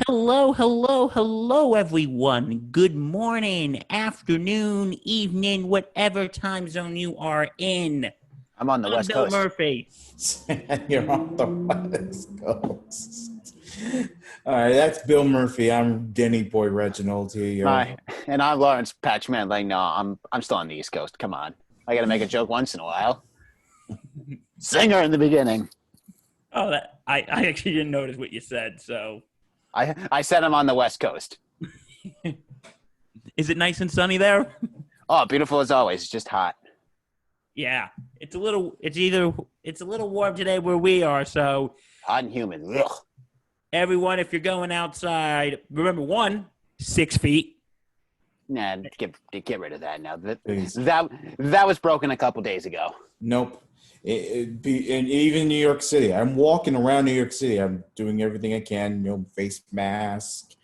Hello, hello, hello, everyone. Good morning, afternoon, evening, whatever time zone you are in. I'm on the I'm West Bill Coast. Murphy. You're on the West Coast. All right, that's Bill Murphy. I'm Denny Boy Reginald here. And I'm Lawrence Patchman. Like, no, I'm still on the East Coast. Come on. I got to make a joke once in a while. Singer in the beginning. Oh, I actually didn't notice what you said, so. I said I'm on the West Coast. Is it nice and sunny there? Oh, beautiful as always. It's just hot. Yeah, it's a little warm today where we are, so. Hot and humid. Ugh. Everyone, if you're going outside, remember 6 feet. Nah, get rid of that now. That was broken a couple days ago. Nope. And even New York City. I'm walking around New York City. I'm doing everything I can, face mask,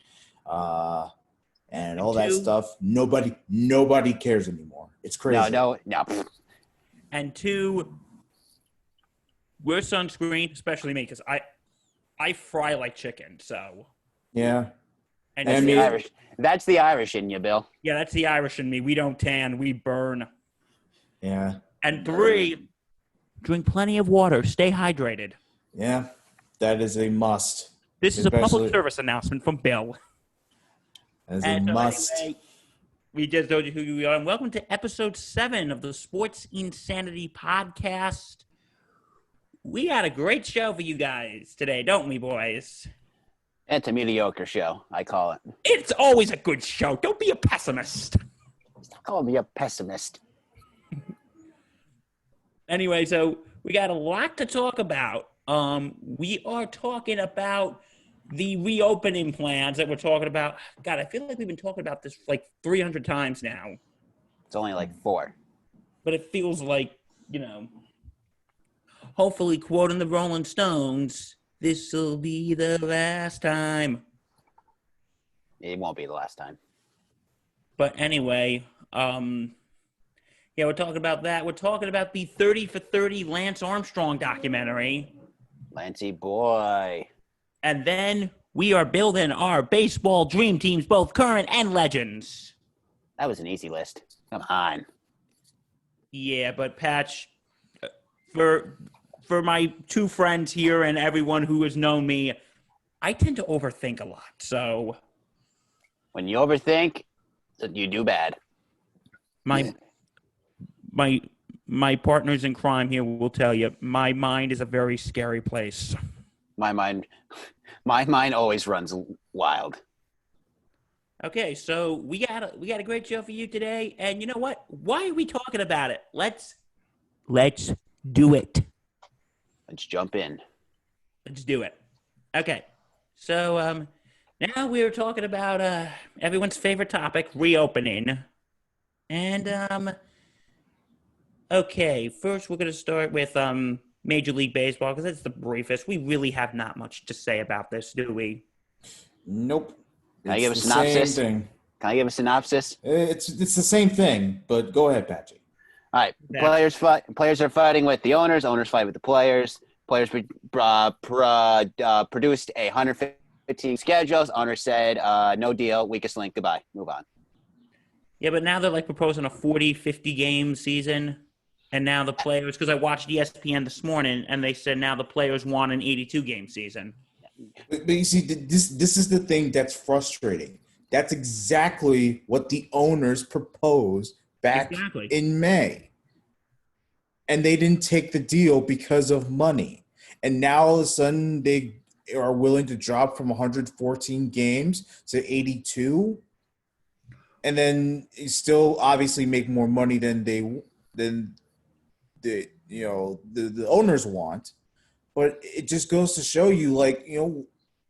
and all that stuff. Nobody cares anymore. It's crazy. No. And 2, wear sunscreen, especially me, because I fry like chicken, so. Yeah. And that's the Irish in you, Bill. Yeah, that's the Irish in me. We don't tan, we burn. Yeah. And 3, drink plenty of water. Stay hydrated. Yeah, that is a must. This is a public service announcement from Bill. As a must. Anyway, we just told you who we are. And welcome to episode 7 of the Sports Insanity Podcast. We got a great show for you guys today, don't we, boys? It's a mediocre show, I call it. It's always a good show. Don't be a pessimist. Stop calling me a pessimist. Anyway, so we got a lot to talk about. We are talking about the reopening plans that we're talking about. God, I feel like we've been talking about this like 300 times now. It's only like 4. But it feels like, hopefully quoting the Rolling Stones, this'll be the last time. It won't be the last time. But anyway, we're talking about that. We're talking about the 30 for 30 Lance Armstrong documentary. Lancey boy. And then we are building our baseball dream teams, both current and legends. That was an easy list. Come on. Yeah, but Patch, for my 2 friends here and everyone who has known me, I tend to overthink a lot. So when you overthink, you do bad. My partners in crime here will tell you, my mind is a very scary place. My mind always runs wild. Okay, so we got a great show for you today, and you know what? Why are we talking about it? Let's do it. Let's jump in. Let's do it. Okay, so now we're talking about everyone's favorite topic, reopening, and okay, first we're going to start with Major League Baseball because it's the briefest. We really have not much to say about this, do we? Nope. Can I give a synopsis? Can I give a synopsis? It's the same thing, but go ahead, Patchy. All right. Players are fighting with the owners. Owners fight with the players. Players produced a 115 schedules. Owners said, no deal. Weakest link. Goodbye. Move on. Yeah, but now they're like proposing a 40, 50 game season. And now the players, because I watched ESPN this morning, and they said now the players want an 82 game season. But you see, this is the thing that's frustrating. That's exactly what the owners proposed back in May. And they didn't take the deal because of money. And now all of a sudden they are willing to drop from 114 games to 82. And then still obviously make more money than the owners want. But it just goes to show you,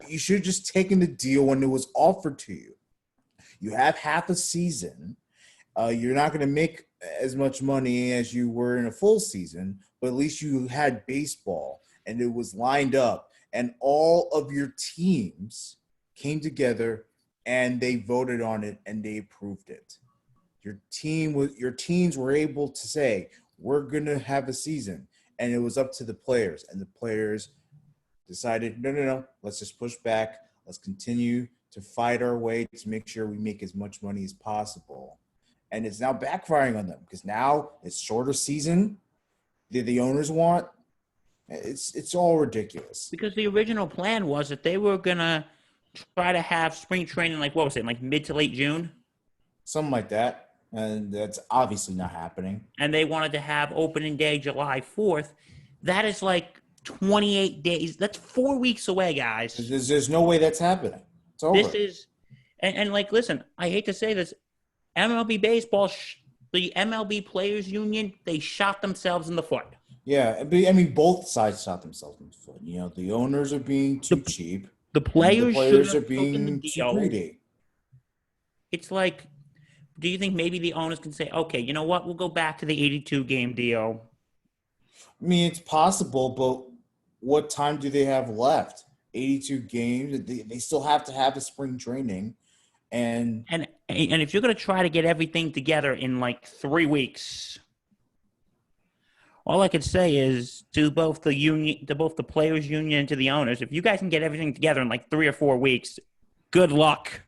you should have just taken the deal when it was offered to you. You have half a season. You're not going to make as much money as you were in a full season, but at least you had baseball, and it was lined up, and all of your teams came together, and they voted on it, and they approved it. Your teams were able to say, we're going to have a season. And it was up to the players. And the players decided, no, let's just push back. Let's continue to fight our way to make sure we make as much money as possible. And it's now backfiring on them because now it's shorter season that the owners want. It's all ridiculous. Because the original plan was that they were gonna try to have spring training, like what was it, like mid to late June, Something like that. And that's obviously not happening. and they wanted to have opening day July 4th. That is like 28 days. That's 4 weeks away, guys. There's no way that's happening. It's over. This is, and like, listen, I hate to say this, MLB baseball, the MLB Players Union, they shot themselves in the foot. Yeah, but, I mean, both sides shot themselves in the foot. You know, the owners are being too cheap. The players are should have taken being the too deal. greedy. It's like, do you think maybe the owners can say, okay, you know what, we'll go back to the 82 game deal? I mean, it's possible, but what time do they have left? 82 games. They still have to have a spring training. And if you're going to try to get everything together in like 3 weeks, all I could say is to both the union, to both the players union and to the owners, if you guys can get everything together in like 3 or 4 weeks, good luck.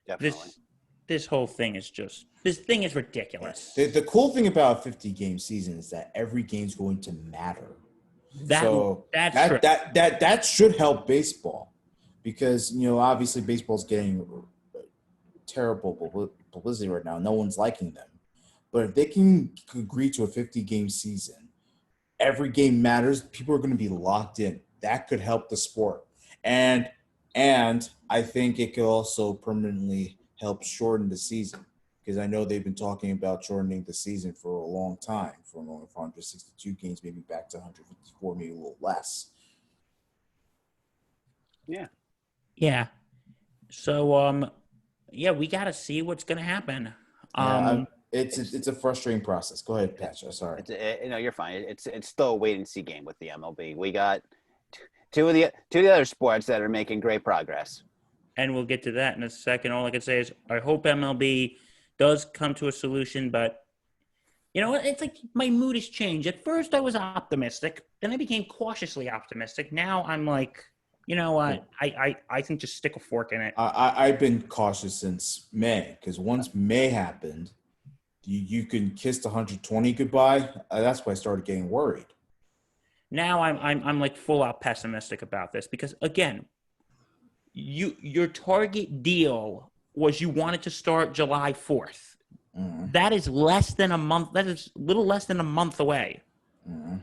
Definitely. This whole thing is just, this thing is ridiculous. the cool thing about a 50-game season is that every game's going to matter. That should help baseball because, you know, obviously baseball's getting terrible publicity right now. No one's liking them. But if they can agree to a 50-game season, every game matters. People are going to be locked in. That could help the sport. And I think it could also permanently help shorten the season because I know they've been talking about shortening the season for a long time, from 162 games maybe back to 154, maybe a little less. Yeah. Yeah. So, we got to see what's going to happen. It's a frustrating process. Go ahead, Patch. Sorry. You're fine. It's still a wait and see game with the MLB. We got two of the other sports that are making great progress. And we'll get to that in a second. All I can say is I hope MLB does come to a solution, but you know what? It's like my mood has changed. At first I was optimistic, then I became cautiously optimistic. Now I'm like, you know what? I think just stick a fork in it. I've been cautious since May because once May happened, you can kiss the 120 goodbye. That's why I started getting worried. Now I'm like full out pessimistic about this because again, your target deal was you wanted to start July 4th. Mm-hmm. That is less than a month. That is a little less than a month away. Mm-hmm.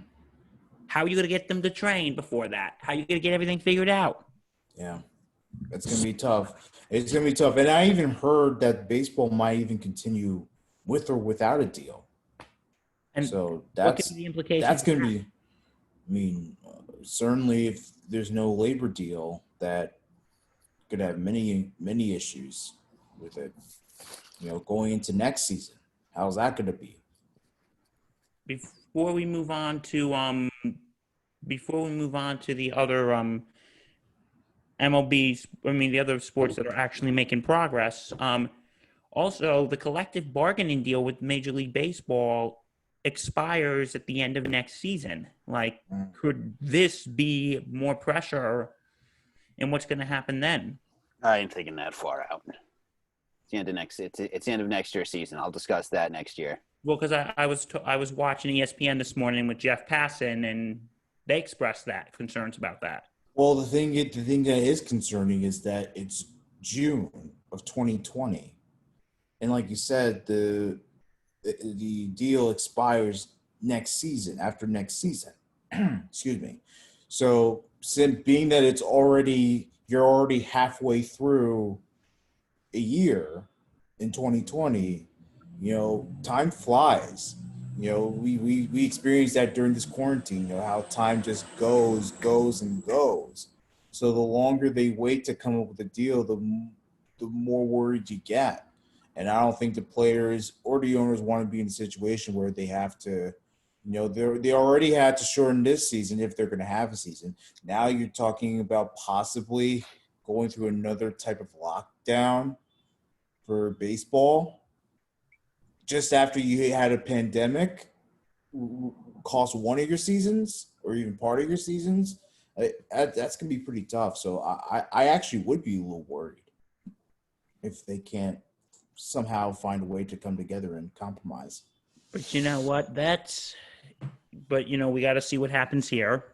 How are you going to get them to train before that? How are you going to get everything figured out? Yeah, it's going to be tough. It's going to be tough. And I even heard that baseball might even continue with or without a deal. And so what could be the implications? That's going to be, I mean, certainly if there's no labor deal, that could have many issues with it. You know, going into next season, how's that going to be? Before we move on to the other MLBs, the other sports that are actually making progress. Also, the collective bargaining deal with Major League Baseball expires at the end of next season. Like, could this be more pressure in what's going to happen then? I ain't thinking that far out. It's the end of it's the end of next year's season. I'll discuss that next year. Well, because I was watching ESPN this morning with Jeff Passan, and they expressed concerns about that. Well, the thing that is concerning is that it's June of 2020, and like you said, the deal expires after next season. Excuse me. So, being that you're already halfway through a year in 2020, you know, time flies. You know, we experienced that during this quarantine, you know, how time just goes and goes. So the longer they wait to come up with a deal, the more worried you get. And I don't think the players or the owners want to be in a situation where they have to, you know, they already had to shorten this season if they're going to have a season. Now you're talking about possibly going through another type of lockdown for baseball just after you had a pandemic cost one of your seasons or even part of your seasons. That's gonna be pretty tough. So I actually would be a little worried if they can't somehow find a way to come together and compromise. But you know what? But we got to see what happens here.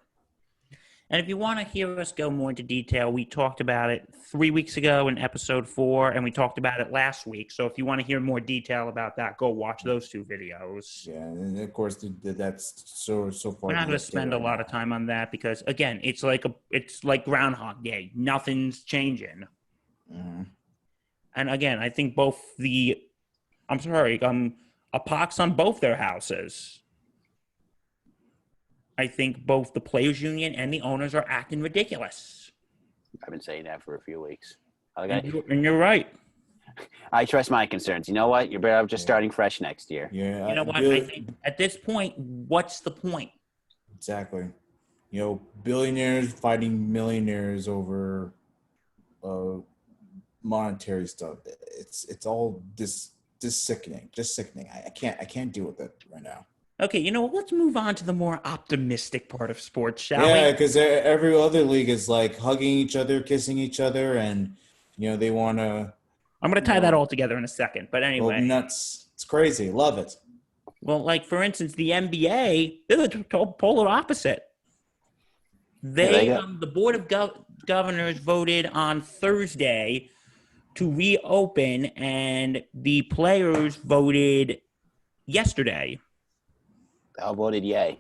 And if you want to hear us go more into detail, we talked about it 3 weeks ago in episode 4, and we talked about it last week. So if you want to hear more detail about that, go watch those 2 videos. Yeah, and of course that's so far. We're not going to spend a lot of time on that because, again, it's like Groundhog Day. Nothing's changing. Mm-hmm. And again, I think a pox on both their houses. I think both the players' union and the owners are acting ridiculous. I've been saying that for a few weeks. And you're right. I trust my concerns. You know what? You're better off just starting fresh next year. Yeah. You know what? I think at this point, what's the point? Exactly. Billionaires fighting millionaires over monetary stuff. It's all just sickening. Just sickening. I can't deal with it right now. Okay, let's move on to the more optimistic part of sports, shall we? Yeah, because every other league is like hugging each other, kissing each other, and they want to. I'm going to tie that all together in a second, but anyway. Nuts. It's crazy. Love it. Well, like, for instance, the NBA, they're the polar opposite. The Board of Governors voted on Thursday to reopen, and the players voted yesterday. They all voted yay.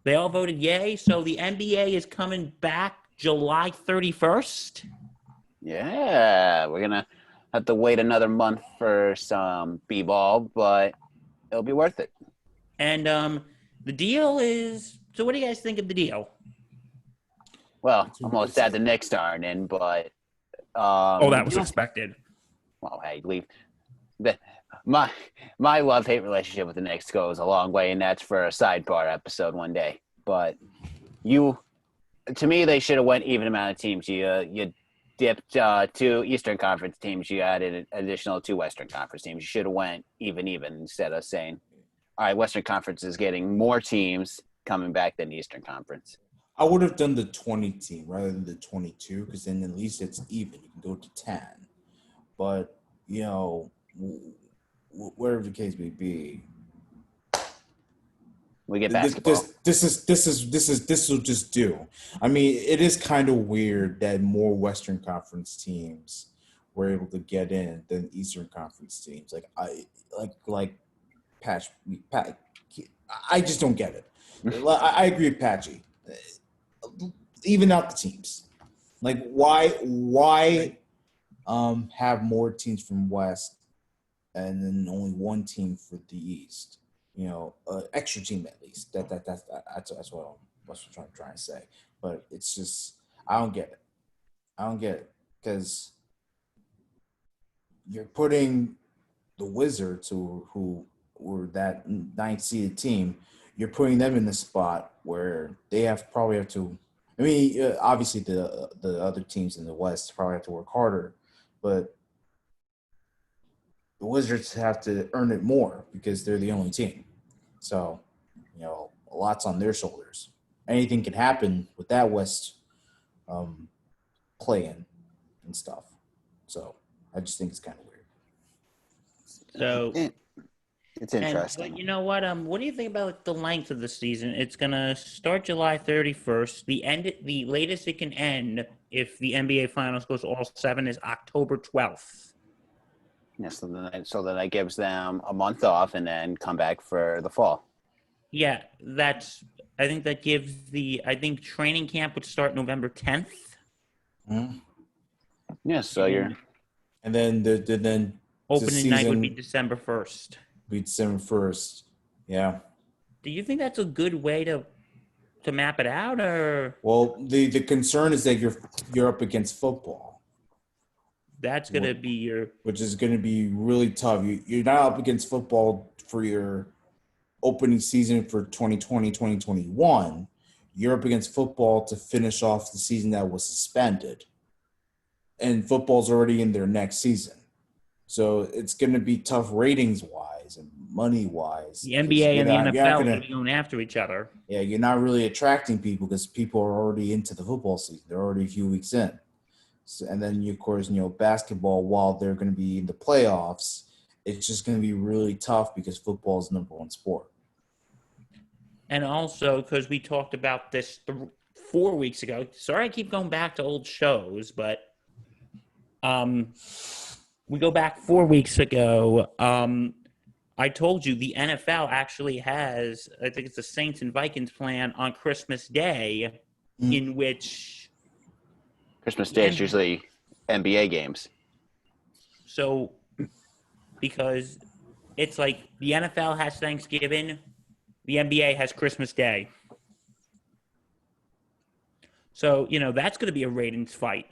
They all voted yay, so the NBA is coming back July 31st. Yeah, we're going to have to wait another month for some b-ball, but it'll be worth it. And the deal is, so what do you guys think of the deal? Well, I'm almost sad the Knicks aren't in, but that was expected. Well, hey, leave. My love-hate relationship with the Knicks goes a long way, and that's for a sidebar episode one day. But to me, they should have went even amount of teams. You dipped 2 Eastern Conference teams. You added an additional 2 Western Conference teams. You should have went even instead of saying, all right, Western Conference is getting more teams coming back than Eastern Conference. I would have done the 20 team rather than the 22 because then at least it's even. You can go to 10. But, whatever the case may be, we get basketball. This will just do. I mean, it is kind of weird that more Western Conference teams were able to get in than Eastern Conference teams. Like Patch. I just don't get it. I agree with Patchy. Even out the teams. Like why have more teams from West and then only one team for the East? Extra team at least. That's what I'm trying to say. But it's just I don't get it because you're putting the Wizards who were that 9th seeded team. You're putting them in the spot where they probably have to. I mean, obviously the other teams in the West probably have to work harder, but the Wizards have to earn it more because they're the only team. So, a lot's on their shoulders. Anything can happen with that West play-in and stuff. So, I just think it's kind of weird. So, it's interesting. But you know what? What do you think about the length of the season? It's gonna start July 31st. The latest it can end if the NBA Finals goes all 7 is October 12th. Yeah, so then that gives them a month off and then come back for the fall. Yeah, I think that gives I think training camp would start November 10th. Mm-hmm. Yeah, so you're. And then opening night would be December 1st. Be December 1st. Yeah. Do you think that's a good way to map it out, or? Well, the concern is that you're up against football. That's going to be which is going to be really tough. You're not up against football for your opening season for 2020, 2021. You're up against football to finish off the season that was suspended. And football's already in their next season. So it's going to be tough ratings-wise and money wise. The NBA and the NFL are gonna, going to be going after each other. yeah, you're not really attracting people because people are already into the football season. They're already a few weeks in. So, and then, of course, basketball, while they're going to be in the playoffs, it's just going to be really tough because football is the number one sport. And also, because we talked about this 4 weeks ago. Sorry I keep going back to old shows, but we go back 4 weeks ago. I told you the NFL actually has, I think it's the Saints and Vikings plan on Christmas Day, in which Christmas Day is usually NBA games. So, because it's like the NFL has Thanksgiving, the NBA has Christmas Day. So, that's going to be a ratings fight.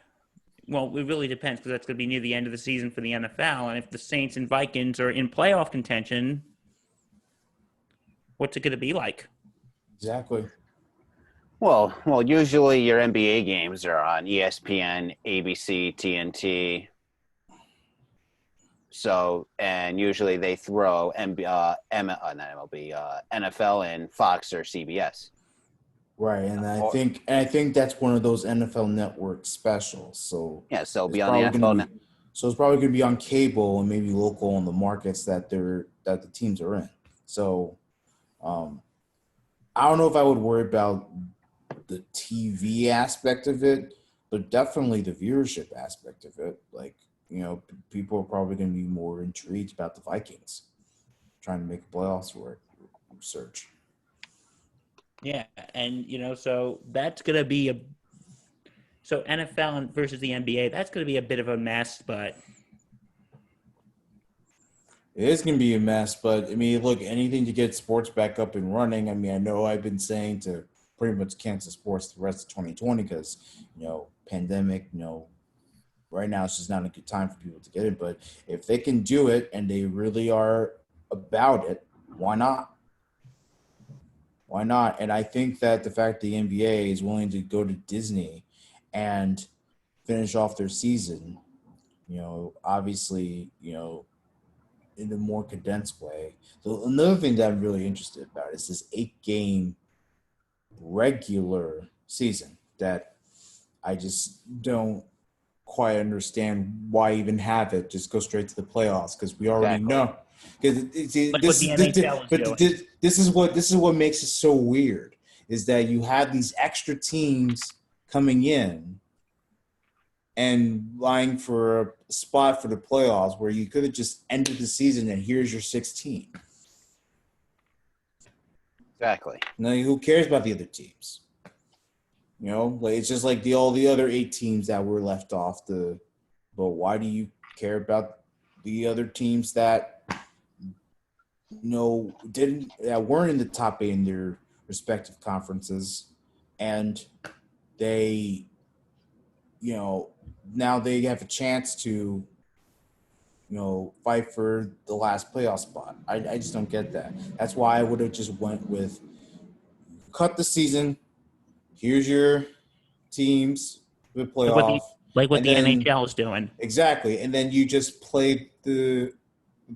Well, it really depends because that's going to be near the end of the season for the NFL. And if the Saints and Vikings are in playoff contention, what's it going to be like? Exactly. Well, usually your NBA games are on ESPN, ABC, TNT. So, and usually they throw NFL and Fox or CBS. Right, and I think that's one of those NFL Network specials. So yeah, so it'll be on the NFL. So it's probably going to be on cable and maybe local in the markets that the teams are in. So, I don't know if I would worry about the TV aspect of it, but definitely the viewership aspect of it. Like, people are probably going to be more intrigued about the Vikings trying to make a playoffs search. Yeah, and so that's going to be so NFL versus the NBA, that's going to be a bit of a mess, but it is going to be a mess, but I mean, look, anything to get sports back up and running. I mean, I know I've been saying to pretty much cancel sports the rest of 2020 because, pandemic, right now it's just not a good time for people to get it. But if they can do it and they really are about it, why not? Why not? And I think that the fact the NBA is willing to go to Disney and finish off their season, obviously, in a more condensed way. So another thing that I'm really interested about is this 8-game regular season that I just don't quite understand why even have it. Just go straight to the playoffs because we already know. Because this is what makes it so weird is that you have these extra teams coming in and vying for a spot for the playoffs where you could have just ended the season and here's your 16. Exactly. Now, who cares about the other teams? It's just like all the other 8 teams that were left off but why do you care about the other teams that weren't in the top 8 in their respective conferences and they now they have a chance to fight for the last playoff spot. I just don't get that. That's why I would have just went with cut the season. Here's your teams with playoff. Like what the NHL is doing. Exactly. And then you just play the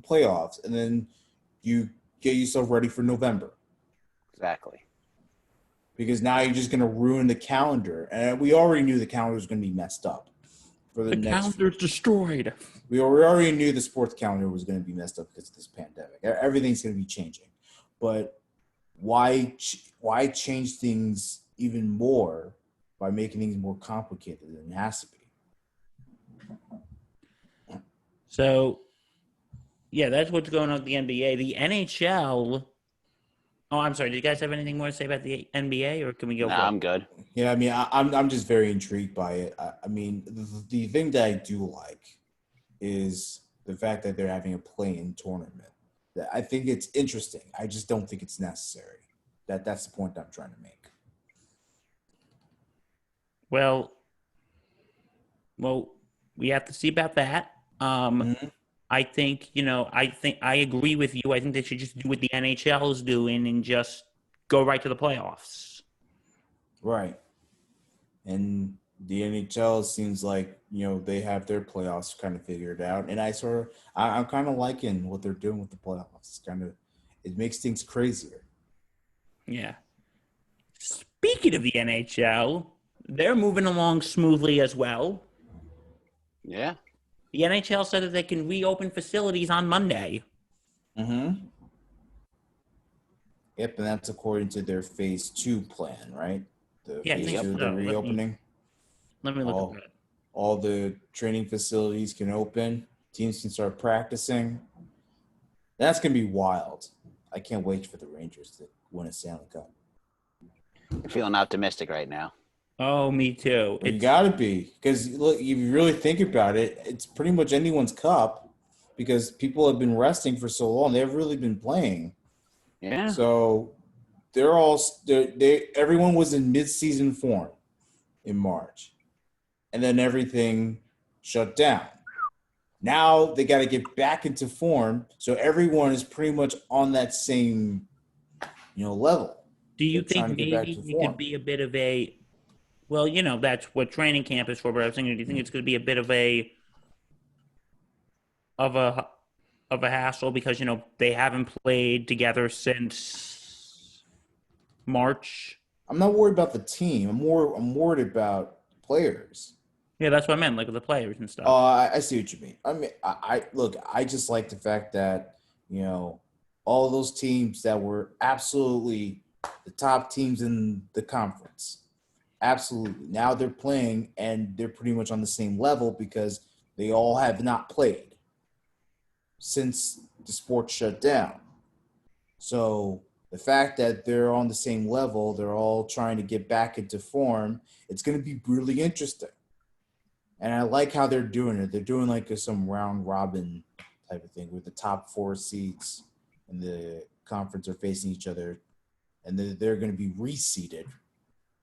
playoffs and then you get yourself ready for November. Exactly. Because now you're just going to ruin the calendar. And we already knew the calendar was going to be messed up. The calendar's destroyed. We already knew the sports calendar was going to be messed up because of this pandemic. Everything's going to be changing. But why change things even more by making things more complicated than it has to be? So, yeah, that's what's going on with the NBA. The NHL. Oh, I'm sorry. Do you guys have anything more to say about the NBA, or can we go? Nah, I'm good. Yeah, I mean, I'm just very intrigued by it. I mean, the thing that I do like is the fact that they're having a play-in tournament. I think it's interesting. I just don't think it's necessary. That's the point I'm trying to make. Well, we have to see about that. I think, I agree with you. I think they should just do what the NHL is doing and just go right to the playoffs. Right. And The NHL seems like, they have their playoffs kind of figured out. And I'm kind of liking what they're doing with the playoffs. It makes things crazier. Yeah. Speaking of the NHL, they're moving along smoothly as well. Yeah. The NHL said that they can reopen facilities on Monday. Mm-hmm. Yep, and that's according to their phase 2 plan, right? The Yeah, I phase think 2 of so. the reopening. Let me look at that. All the training facilities can open. Teams can start practicing. That's going to be wild. I can't wait for the Rangers to win a Stanley Cup. I'm feeling optimistic right now. Oh, me too. Well, you got to be. Because, look, if you really think about it, it's pretty much anyone's cup because people have been resting for so long. They've really been playing. Yeah. So everyone was in mid-season form in March. And then everything shut down. Now they got to get back into form, so everyone is pretty much on that same, level. Do you They're think trying to get back maybe to it form. could be a bit of a, well, that's what training camp is for, but I was thinking, do you think it's going to be a bit of a hassle because, they haven't played together since March? I'm not worried about the team. I'm worried about players. Yeah, that's what I meant, like with the players and stuff. I see what you mean. I mean, I just like the fact that, all of those teams that were absolutely the top teams in the conference, absolutely. Now they're playing and they're pretty much on the same level because they all have not played since the sport shut down. So the fact that they're on the same level, they're all trying to get back into form, it's going to be really interesting. And I like how they're doing it. They're doing like some round robin type of thing where the top 4 seeds in the conference are facing each other, and they're going to be reseeded.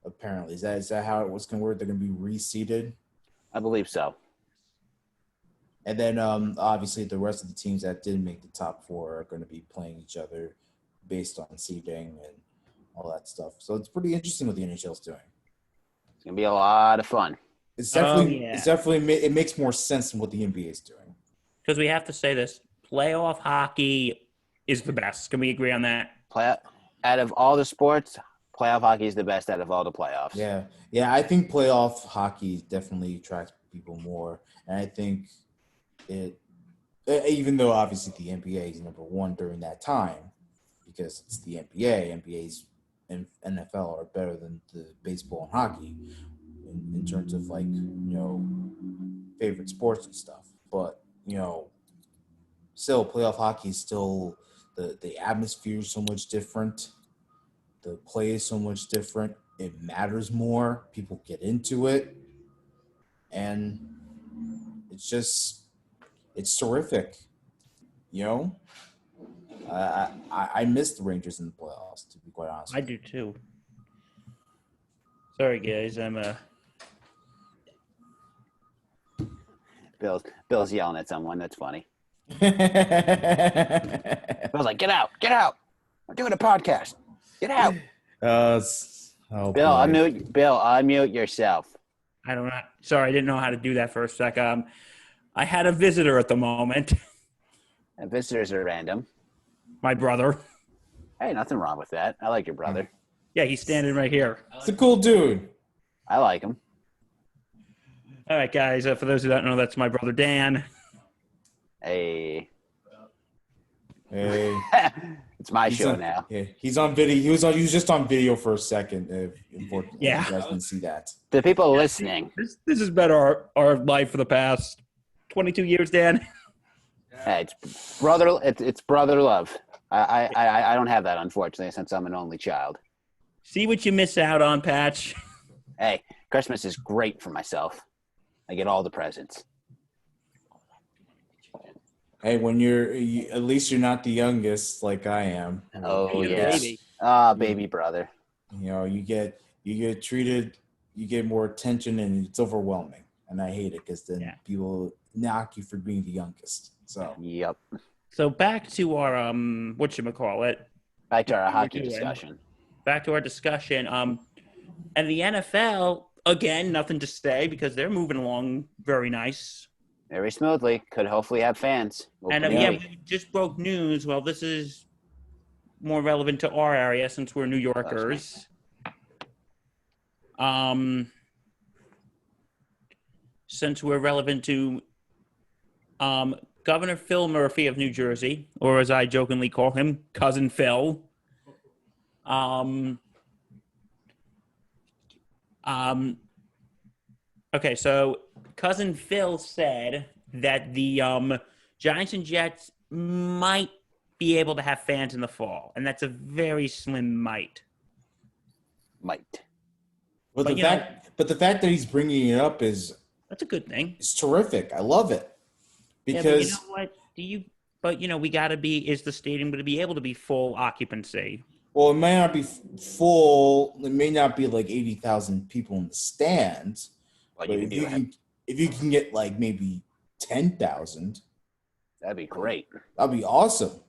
Apparently, is that how it was going to work? They're going to be reseeded. I believe so. And then obviously the rest of the teams that didn't make the top 4 are going to be playing each other based on seeding and all that stuff. So it's pretty interesting what the NHL's doing. It's gonna be a lot of fun. It's definitely it makes more sense than what the NBA is doing. Because we have to say this, playoff hockey is the best. Can we agree on that? Out of all the sports, playoff hockey is the best out of all the playoffs. Yeah. I think playoff hockey definitely attracts people more, and I think it, even though obviously the NBA is number one during that time because it's the NBA. NBA's and NFL are better than the baseball and hockey in terms of favorite sports and stuff. But still playoff hockey is still the atmosphere is so much different. The play is so much different. It matters more. People get into it. And it's terrific. I miss the Rangers in the playoffs, to be quite honest. I do too. Sorry, guys. Bill's yelling at someone. That's funny. Bill's like, get out. I'm doing a podcast. Get out. Bill, unmute yourself. Sorry, I didn't know how to do that for a sec. I had a visitor at the moment. And visitors are random. My brother. Hey, nothing wrong with that. I like your brother. Yeah, he's standing right here. It's a cool dude. I like him. All right, guys. For those who don't know, that's my brother Dan. Hey. It's my show now. Yeah, he's on video. He was just on video for a second. Unfortunately, Yeah. You guys didn't see that. The people listening. This has been our life for the past 22 years, Dan. Hey, it's brother love. I don't have that, unfortunately, since I'm an only child. See what you miss out on, Patch. Hey, Christmas is great for myself. I get all the presents. Hey, at least you're not the youngest like I am. Oh, Yeah, yes. baby. Baby brother. You get treated, you get more attention, and it's overwhelming. And I hate it because then people knock you for being the youngest. So Yep. So back to our whatchamacallit. Back to our hockey discussion. Back to our discussion. And the NFL, again, nothing to say because they're moving along very nice. Very smoothly. Could hopefully have fans. And we just broke news. Well, this is more relevant to our area since we're New Yorkers. Since we're relevant to Governor Phil Murphy of New Jersey, or as I jokingly call him, Cousin Phil. Okay, so Cousin Phil said that the Giants and Jets might be able to have fans in the fall, and that's a very slim might. But the fact that he's bringing it up that's a good thing. It's terrific. I love it because but you know what? We got to be. Is the stadium going to be able to be full occupancy? Well, it may not be full. It may not be like 80,000 people in the stands. But if you can get like maybe 10,000, that'd be great. That'd be awesome.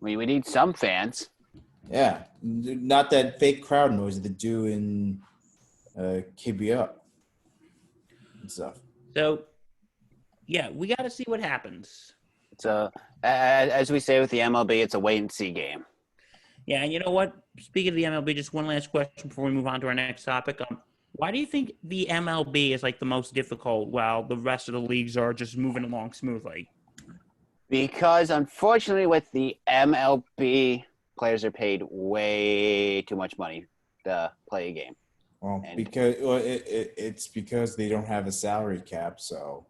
We need some fans. Yeah, not that fake crowd noise that they do in KBO and stuff. So, yeah, we got to see what happens. So, as we say with the MLB, it's a wait-and-see game. Yeah, and you know what? Speaking of the MLB, just one last question before we move on to our next topic. Why do you think the MLB is like the most difficult while the rest of the leagues are just moving along smoothly? Because, unfortunately, with the MLB, players are paid way too much money to play a game. Well, it's because they don't have a salary cap, so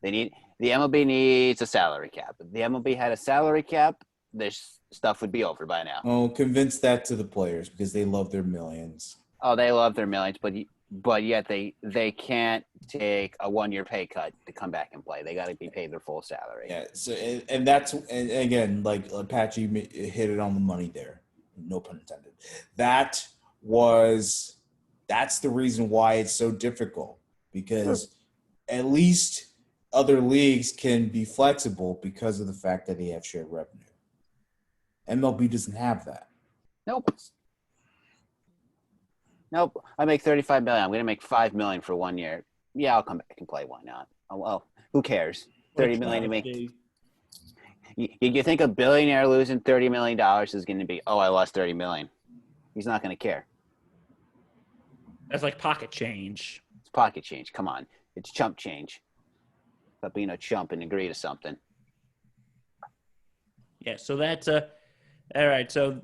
the MLB needs a salary cap. If the MLB had a salary cap, this stuff would be over by now. Oh, convince that to the players because they love their millions. Oh, they love their millions, but yet they can't take a 1-year pay cut to come back and play. They got to be paid their full salary. Yeah. So and again, like Patchy hit it on the money there. No pun intended. That's the reason why it's so difficult because at least other leagues can be flexible because of the fact that they have shared revenue. MLB doesn't have that. Nope. I make $35 million. I'm going to make $5 million for 1 year. Yeah, I'll come back and play. Why not? Oh, well, who cares? $30 million to make. You think a billionaire losing $30 million is going to be, oh, I lost $30 million. He's not going to care. That's like pocket change. It's pocket change. Come on. It's chump change. But being a chump and agree to something. Yeah, so that's all right. So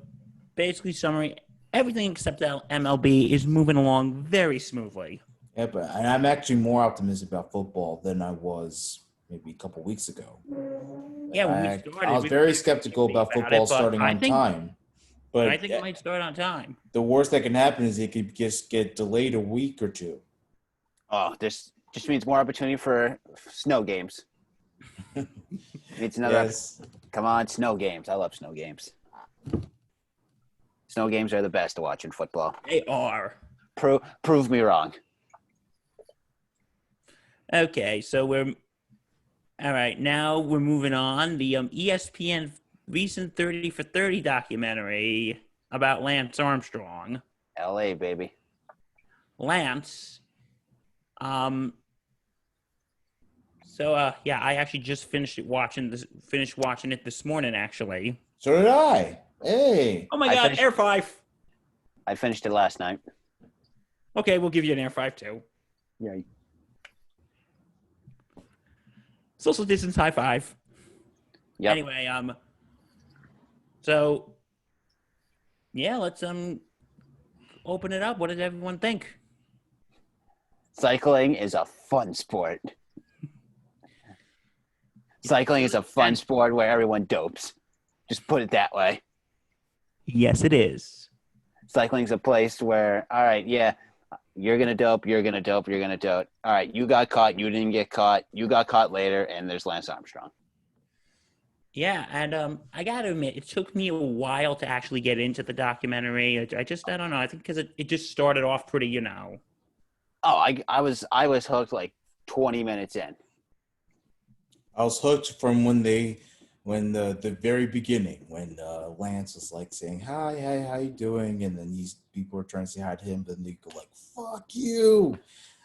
basically, summary, everything except MLB is moving along very smoothly. Yeah, and I'm actually more optimistic about football than I was maybe a couple weeks ago. Yeah, when we started, I was very skeptical about football starting on time. But I think it might start on time. The worst that can happen is it could just get delayed a week or two. Oh, this just means more opportunity for snow games. It's another. Yes. Come on, snow games. I love snow games. Snow games are the best to watch in football. They are. Prove me wrong. Okay, so all right. Now we're moving on. The ESPN recent 30 for 30 documentary about Lance Armstrong. LA, baby. Lance. Yeah, I actually just finished watching it this morning, actually. So did I. Hey. Oh my God, Air 5. I finished it last night. Okay, we'll give you an Air 5 too. Yeah. Social distance high five. Yep. Anyway, so yeah, let's open it up. What did everyone think? Cycling is a fun sport. Cycling is a fun sport where everyone dopes. Just put it that way. Yes, it is. Cycling's a place where, all right, yeah, you're going to dope, you're going to dope, you're going to dope. All right, you got caught, you didn't get caught, you got caught later, and there's Lance Armstrong. Yeah, and I got to admit, it took me a while to actually get into the documentary. I don't know. I think because it just started off pretty, Oh, I was hooked like 20 minutes in. I was hooked from when they when the very beginning, when Lance was like saying, hi, how you doing? And then these people were trying to say hi to him, but then they go like, fuck you.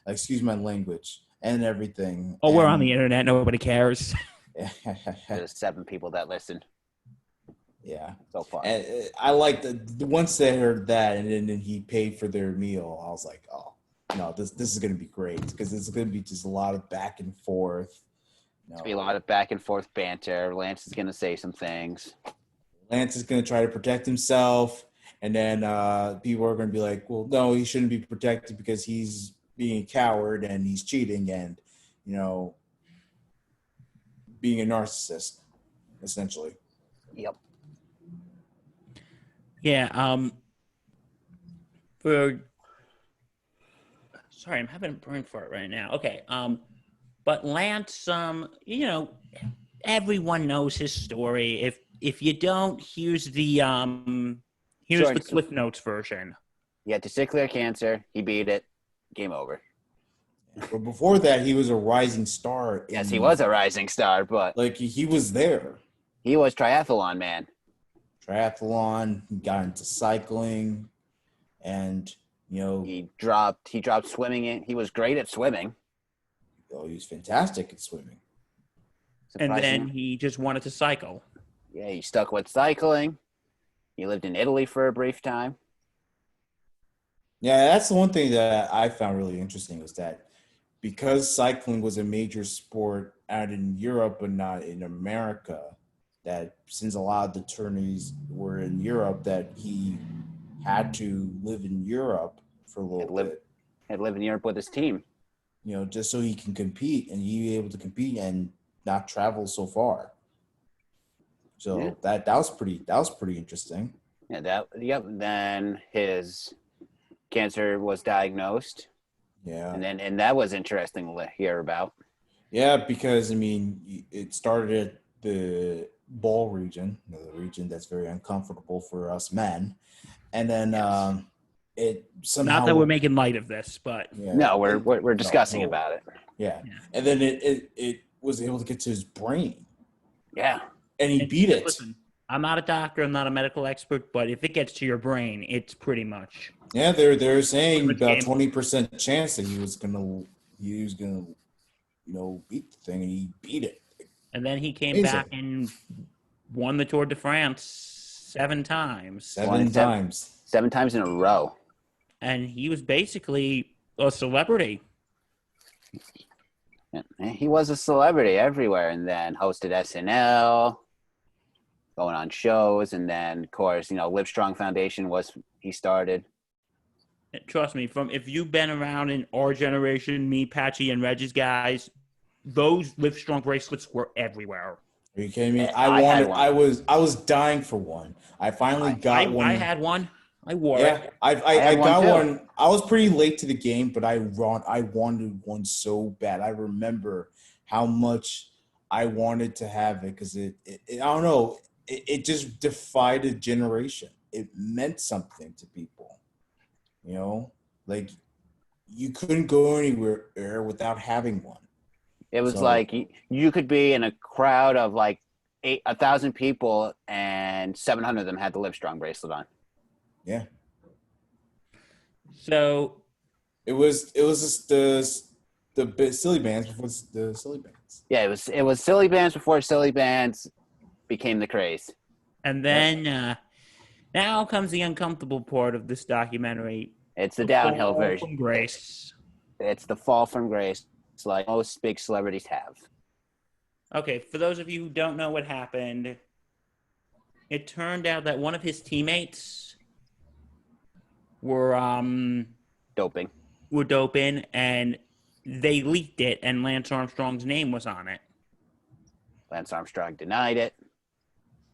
Excuse my language and everything. Oh, we're on the internet. Nobody cares. There's 7 people that listen Yeah. so far. And I like once they heard that and then he paid for their meal, I was like, oh, no, this is going to be great because it's going to be just a lot of back and forth. It's be a lot of back and forth banter. Lance is going to say some things. Lance is going to try to protect himself. And then people are going to be like, well, no, he shouldn't be protected because he's being a coward and he's cheating and, being a narcissist, essentially. Yep. Yeah. Sorry, I'm having a brain fart right now. Okay. But Lance, everyone knows his story. If you don't, here's the Cliff Notes version. He had testicular cancer. He beat it. Game over. But before that, he was a rising star. Yes, he was a rising star, but he was there. He was triathlon man. Triathlon. He got into cycling, and he dropped swimming. He was great at swimming. Oh, he was fantastic at swimming. And then he just wanted to cycle. Yeah, he stuck with cycling. He lived in Italy for a brief time. Yeah, that's the one thing that I found really interesting was that because cycling was a major sport out in Europe but not in America, that since a lot of the tourneys were in Europe, that he had to live in Europe for a little bit. Had lived in Europe with his team. Just so he can compete and he be able to compete and not travel so far. So that was pretty interesting. Yeah, Then his cancer was diagnosed. Yeah. And that was interesting to hear about. Yeah, because it started at the ball region, the region that's very uncomfortable for us men, and then it somehow. Not that we're making light of this, but we're discussing about it. Yeah, and then it was able to get to his brain. Yeah, and he beat it. Listen, I'm not a doctor, I'm not a medical expert, but if it gets to your brain, it's pretty much. Yeah, they're saying about 20% chance that he was gonna beat the thing, and he beat it. And then he came back and won the Tour de France 7 times. 7 times. 7 times in a row. And he was basically a celebrity. He was a celebrity everywhere, and then hosted SNL, going on shows, and then, of course, Livestrong Foundation he started. Trust me, if you've been around in our generation, me, Patchy, and Reggie's guys, those Livestrong bracelets were everywhere. Are you kidding me? I was dying for one. I finally got one. I had one. I wore it. I got one. I was pretty late to the game, but I wanted one so bad. I remember how much I wanted to have it because it I don't know. It just defied a generation. It meant something to people. Like you couldn't go anywhere without having one. It was like you could be in a crowd of like 1,000 people, and 700 of them had the Livestrong bracelet on. Yeah. So it was just the silly bands before the silly bands. Yeah, it was silly bands before silly bands became the craze. And then now comes the uncomfortable part of this documentary. It's the downhill version. From grace. It's the fall from grace, like most big celebrities have. Okay, for those of you who don't know what happened, it turned out that one of his teammates were doping. And they leaked it, and Lance Armstrong's name was on it. Lance Armstrong denied it.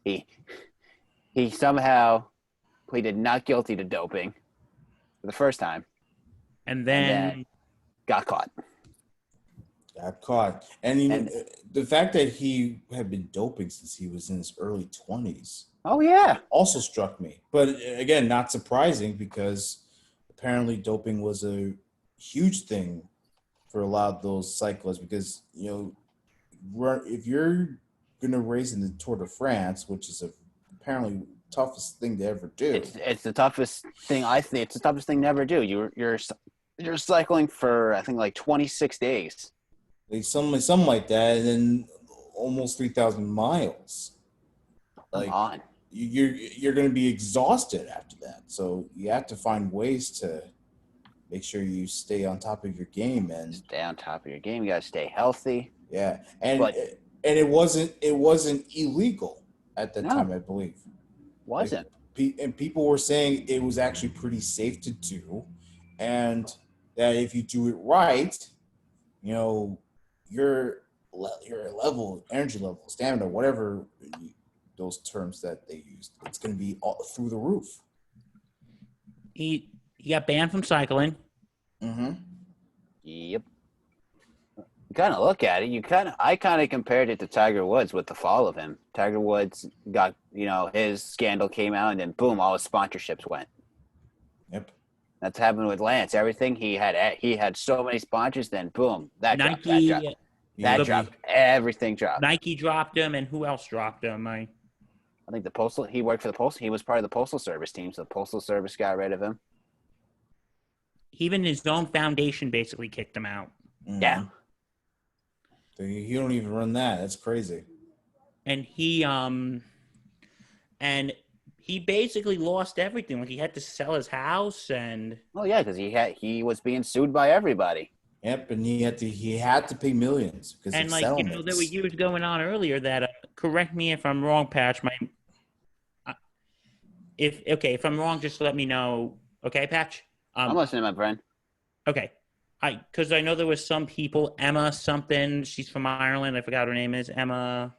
He somehow pleaded not guilty to doping for the first time. And then got caught. And the fact that he had been doping since he was in his early 20s. Oh, yeah. Also struck me. But again, not surprising because apparently doping was a huge thing for a lot of those cyclists because, if you're going to race in the Tour de France, which is apparently toughest thing to ever do. It's the toughest thing. I think it's the toughest thing to ever do. You're cycling for I think like 26 days. Like something like that, and then almost 3,000 miles. Like, Come on. You're going to be exhausted after that. So you have to find ways to make sure you stay on top of your game and Stay on top of your game. You got to stay healthy. yeah. And But- it wasn't illegal at that No. time, I believe. Wasn't. And people were saying it was actually pretty safe to do, and that if you do it right, you know, your level, energy level, stamina, whatever those terms that they used, it's going to be all through the roof. He got banned from cycling. Mm-hmm. Yep. You kind of look at it. I kind of compared it to Tiger Woods with the fall of him. Tiger Woods got, his scandal came out, and then boom, all his sponsorships went. Yep. That's happened with Lance. Everything he had so many sponsors, then boom, that Nike, dropped. Everything dropped. Nike dropped him, and who else dropped him? I think he worked for the Postal. He was part of the Postal Service team, so the Postal Service got rid of him. Even his own foundation basically kicked him out. Mm-hmm. Yeah. So you don't even run that. That's crazy. And he basically lost everything. Like, he had to sell his house, and Oh yeah, because he was being sued by everybody. Yep, and he had to pay millions because of settlements. there were years going on earlier that correct me if I'm wrong, Patch. If I'm wrong, just let me know. Okay, Patch. I'm listening, my friend. Okay. Because I know there was some people, Emma something. She's from Ireland. I forgot her name is Emma.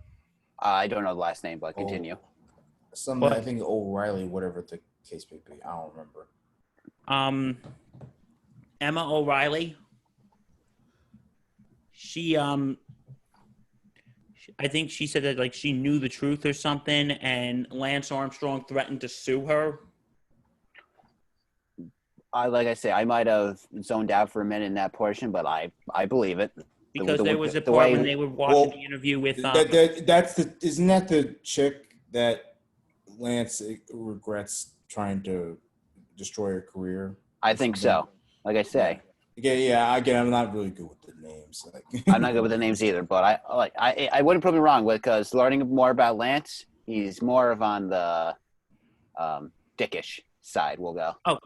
I don't know the last name, but continue. I think O'Reilly, whatever the case may be. I don't remember. Emma O'Reilly. She I think she said that like she knew the truth or something, and Lance Armstrong threatened to sue her. Like I say, I might have zoned out for a minute in that portion, but I believe it. Because there was a part when they were watching the interview with isn't that the chick that Lance regrets trying to destroy her career? I think so. Like I say, yeah. Again, I'm not really good with the names. I'm not good with the names either, but I wouldn't prove me wrong because learning more about Lance, he's more of on the dickish side. We'll go. Oh,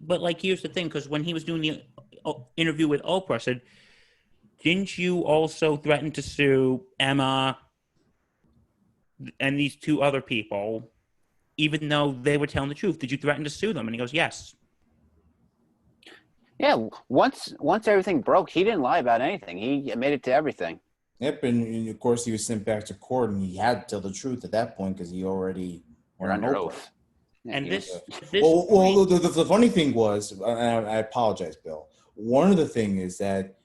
but like here's the thing, because when he was doing the interview with Oprah, I said, didn't you also threaten to sue Emma and these two other people, even though they were telling the truth? Did you threaten to sue them? And he goes, yes. Yeah, once everything broke, he didn't lie about anything. He admitted to everything. Yep, and of course he was sent back to court, and he had to tell the truth at that point because he already were under oath. Yeah, and this the funny thing was, and I apologize, Bill. One of the things is that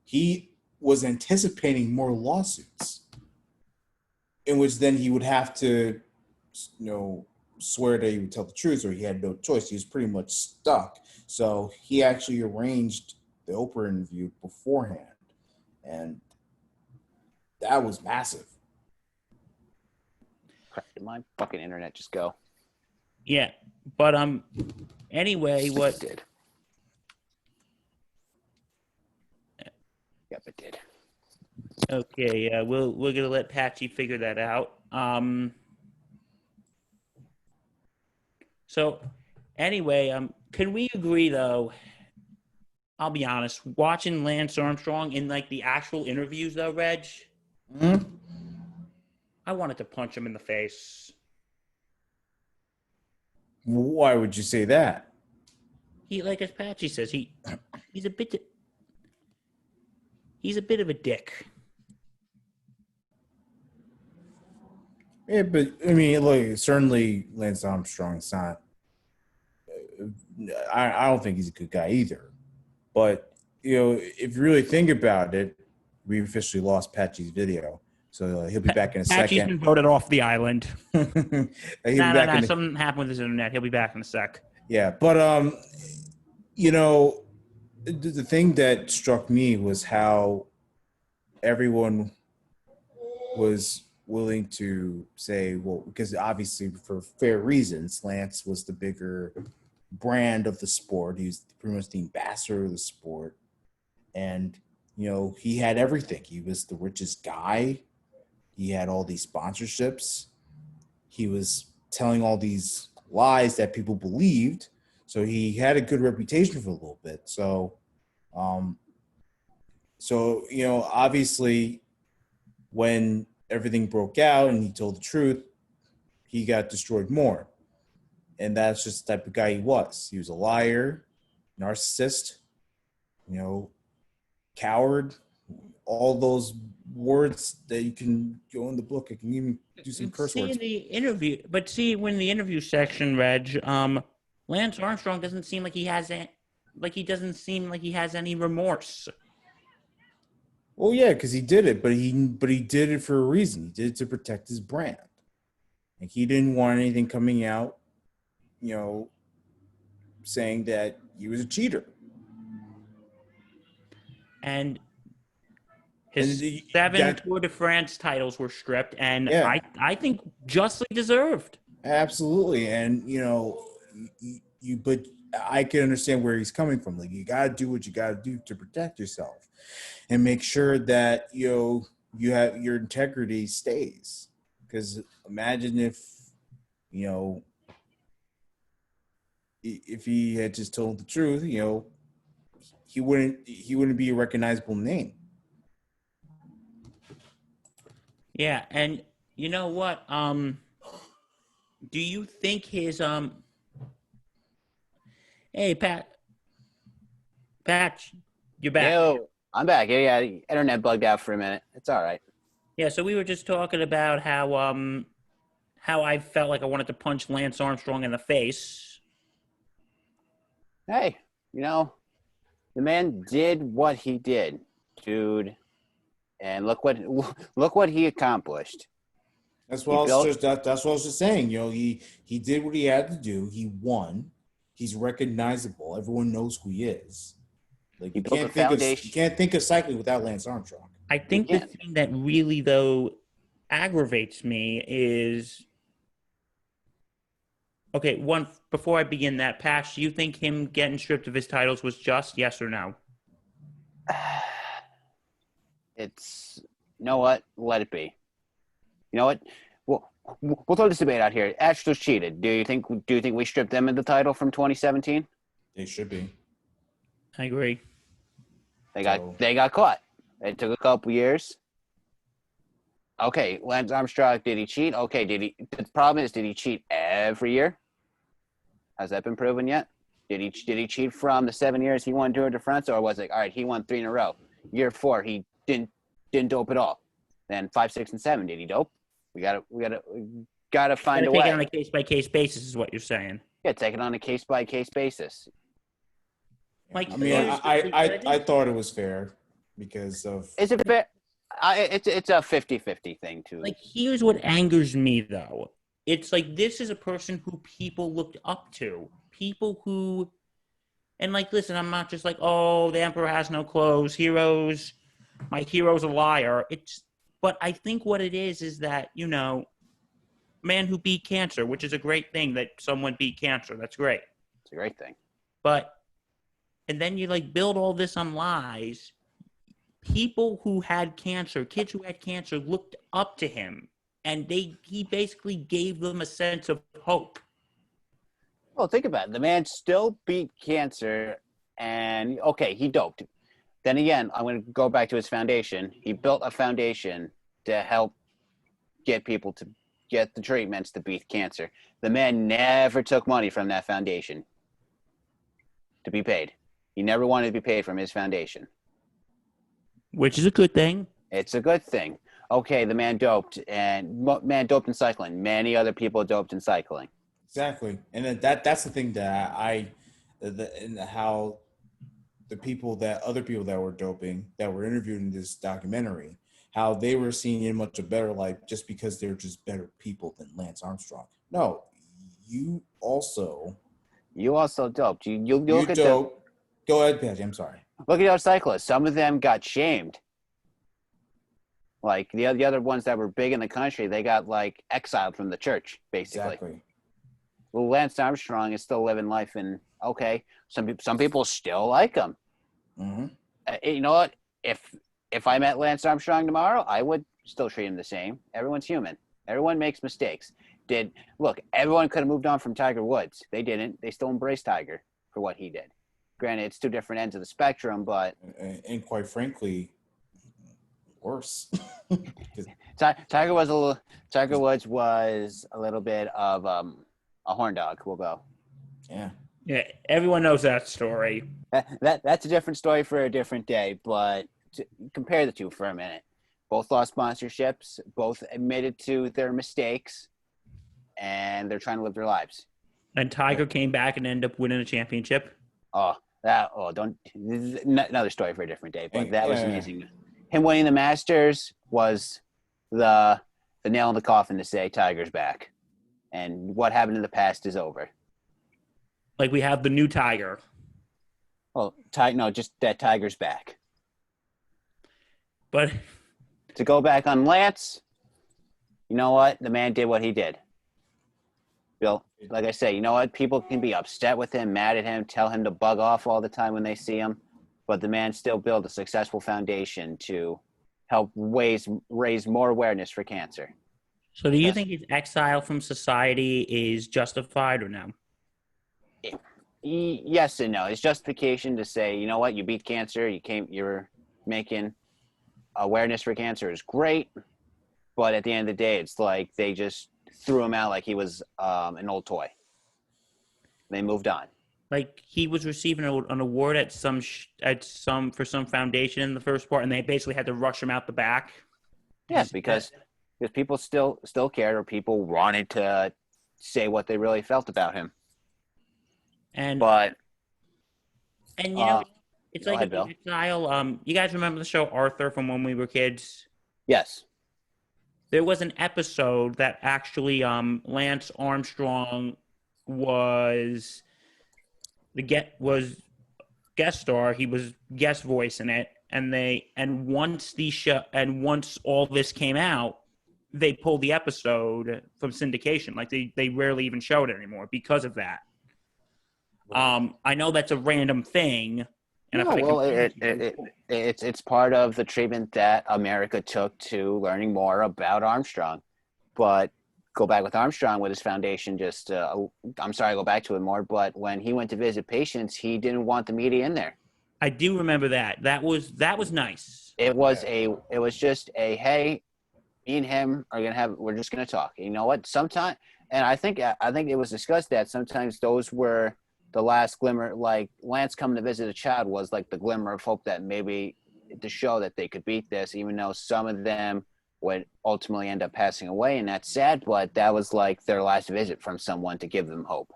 he was anticipating more lawsuits, in which then he would have to, swear that he would tell the truth, or he had no choice. He was pretty much stuck. So he actually arranged the Oprah interview beforehand, and that was massive. Did my fucking internet just go? Yeah, but anyway, what did? Yep, it did. Okay, we're gonna let Patchy figure that out. So anyway, can we agree though? I'll be honest. Watching Lance Armstrong in like the actual interviews, though, Reg, I wanted to punch him in the face. Why would you say that? He, like as Patchy says, he's a bit of a dick. Yeah, but I mean, look, certainly Lance Armstrong's not. I don't think he's a good guy either. But if you really think about it, we officially lost Patchy's video, so he'll be back in a second. Patchy's been voted off the island. No. Something happened with his internet. He'll be back in a sec. Yeah, but the thing that struck me was how everyone was willing to say, well, because obviously for fair reasons, Lance was the bigger brand of the sport. He was pretty much the ambassador of the sport. And, he had everything. He was the richest guy. He had all these sponsorships. He was telling all these lies that people believed. So he had a good reputation for a little bit. So, obviously when everything broke out and he told the truth, he got destroyed more. And that's just the type of guy he was. He was a liar, narcissist, coward, all those words that you can go in the book. I can even do some curse words. In the interview, but when the interview section, Reg, Lance Armstrong doesn't seem like he has any remorse. Well, yeah, because he did it, but he did it for a reason. He did it to protect his brand. Like, he didn't want anything coming out, saying that he was a cheater. And his 7 Tour de France titles were stripped, and I think justly deserved. Absolutely, and but I can understand where he's coming from. Like, you got to do what you got to do to protect yourself, and make sure that you have your integrity stays. Because imagine if if he had just told the truth, he wouldn't be a recognizable name. Yeah, and you know what? Do you think his Hey, Patch, you're back. Yo, I'm back. Yeah, internet bugged out for a minute. It's all right. Yeah, so we were just talking about how I felt like I wanted to punch Lance Armstrong in the face. Hey, the man did what he did, dude, and look what he accomplished. That's what I was just saying. He did what he had to do. He won. He's recognizable. Everyone knows who he is. Like, you can't think of cycling without Lance Armstrong. I think the thing that really, though, aggravates me is, okay, before I begin that, Patch, do you think him getting stripped of his titles was just, yes or no? It's, you know what? Let it be. You know what? We'll throw this debate out here. Astros cheated. Do you think we stripped them of the title from 2017? They should be. I agree. They got caught. It took a couple years. Okay, Lance Armstrong, did he cheat? Okay, the problem is, did he cheat every year? Has that been proven yet? Did he cheat from the 7 years he won Tour de France, or was it, all right, he won 3 in a row? Year 4, he didn't dope at all. Then 5, 6, and 7, did he dope? We gotta find a way. Take it on a case-by-case basis is what you're saying. Yeah, take it on a case-by-case basis. Like, I mean, I thought it was fair because of. Is it fair? It's a 50-50 thing too. Like, here's what angers me, though. It's like, this is a person who people looked up to. People who, and like, listen, I'm not just like, oh, the emperor has no clothes. My hero's a liar. But I think what it is that, man who beat cancer, which is a great thing that someone beat cancer. That's great. It's a great thing. And then you build all this on lies. People who had cancer, kids who had cancer, looked up to him, and he basically gave them a sense of hope. Well, think about it. The man still beat cancer, and okay, he doped. Then again, I'm going to go back to his foundation. He built a foundation to help get people to get the treatments to beat cancer. The man never took money from that foundation to be paid. He never wanted to be paid from his foundation. Which is a good thing. It's a good thing. Okay, the man doped, and man doped in cycling. Many other people doped in cycling. Exactly, and that's the thing that how other people that were doping, that were interviewed in this documentary, how they were seen in much a better light just because they're just better people than Lance Armstrong. No, you also doped. You look at dope. Go ahead, Patchy. I'm sorry. Look at our cyclists. Some of them got shamed Like the other ones that were big in the country, they got like exiled from the church, basically. Exactly. Well, Lance Armstrong is still living life, and okay, some people still like him. Mm-hmm. You know what? If I met Lance Armstrong tomorrow, I would still treat him the same. Everyone's human. Everyone makes mistakes. Everyone could have moved on from Tiger Woods. They didn't. They still embraced Tiger for what he did. Granted, it's two different ends of the spectrum, but And quite frankly, worse. Tiger Woods was a little bit of a horn dog. We'll go. Yeah. Yeah, everyone knows that story. That's a different story for a different day, but compare the two for a minute. Both lost sponsorships, both admitted to their mistakes, and they're trying to live their lives. And Tiger came back and ended up winning a championship. This is another story for a different day, but that was amazing. Him winning the Masters was the nail in the coffin to say Tiger's back. And what happened in the past is over. Like we have the new Tiger. Well, just that Tiger's back. But to go back on Lance, you know what? The man did what he did. Bill, like I say, you know what? People can be upset with him, mad at him, tell him to bug off all the time when they see him, but the man still built a successful foundation to help raise more awareness for cancer. So do you think his exile from society is justified or no? Yes and no. It's justification to say, you know what, you beat cancer, you're making awareness for cancer is great, but at the end of the day, it's like they just threw him out like he was an old toy. They moved on. Like he was receiving an award at some foundation in the first part, and they basically had to rush him out the back. Yeah, because people still cared, or people wanted to say what they really felt about him. And you know, it's like an exile. You guys remember the show Arthur from when we were kids? Yes. There was an episode that actually Lance Armstrong was guest star. He was guest voice in it, and once all this came out, they pulled the episode from syndication. Like they rarely even show it anymore because of that. I know that's a random thing. It's part of the treatment that America took to learning more about Armstrong. But go back with Armstrong with his foundation. Go back to it more. But when he went to visit patients, he didn't want the media in there. I do remember that. That was nice. It was just a hey, me and him we're just gonna talk. You know what? Sometimes, and I think it was discussed that sometimes those were the last glimmer, like Lance coming to visit a child was like the glimmer of hope that maybe to show that they could beat this, even though some of them would ultimately end up passing away. And that's sad, but that was like their last visit from someone to give them hope.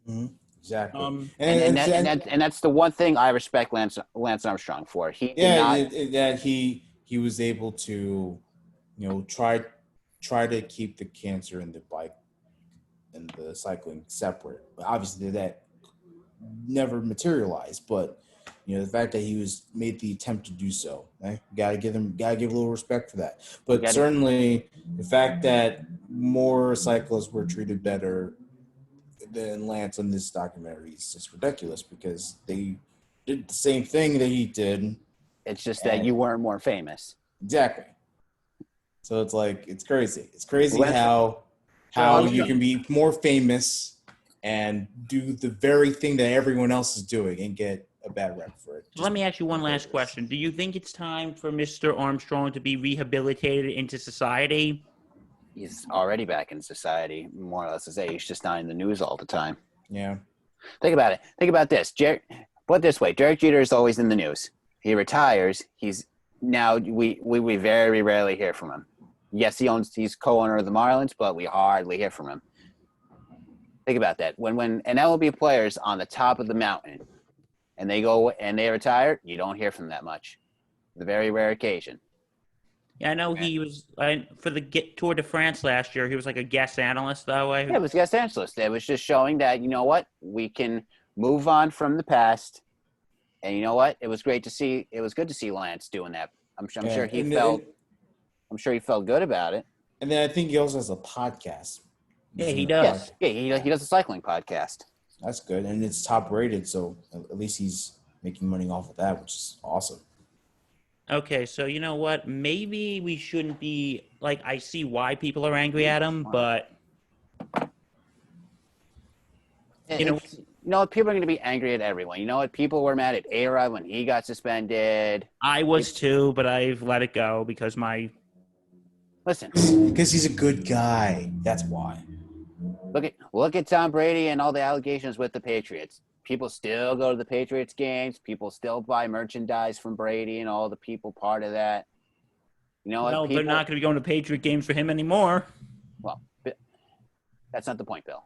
Mm-hmm. Exactly. And that's the one thing I respect Lance Armstrong for. He was able to, try to keep the cancer and the bike and the cycling separate. But obviously that never materialized, but the fact that he made the attempt to do so, right? Gotta give a little respect for that. But certainly the fact that more cyclists were treated better than Lance in this documentary is just ridiculous, because they did the same thing that he did. It's just that you weren't more famous. Exactly. So it's like, it's crazy. It's crazy how you can be more famous and do the very thing that everyone else is doing and get a bad rep for it. Let me ask you one last question. Do you think it's time for Mr. Armstrong to be rehabilitated into society? He's already back in society, more or less to say. He's just not in the news all the time. Yeah. Think about it. Think about this. Put it this way. Derek Jeter is always in the news. He retires. We very rarely hear from him. Yes, he's co-owner of the Marlins, but we hardly hear from him. Think about that. When an MLB player is on the top of the mountain and they go and they retire, you don't hear from them that much. The very rare occasion. Yeah, I know he was for the Tour de France last year. He was like a guest analyst that way. Yeah, it was guest analyst. It was just showing that, you know what, we can move on from the past. And you know what? It was great to see. It was good to see Lance doing that I'm sure he felt. I'm sure he felt good about it. And then I think he also has a podcast. Yeah, he does. Yes. He does a cycling podcast. That's good, and it's top rated, so at least he's making money off of that, which is awesome. Okay, so you know what? Maybe we shouldn't be like. I see why people are angry at him, but you know, people are going to be angry at everyone. You know what? People were mad at A-Rod when he got suspended. I was too, but I've let it go because Listen, because he's a good guy. That's why. Look at Tom Brady and all the allegations with the Patriots. People still go to the Patriots games. People still buy merchandise from Brady and all the people part of that. You know what? they're not going to be going to Patriot games for him anymore. Well, that's not the point, Bill.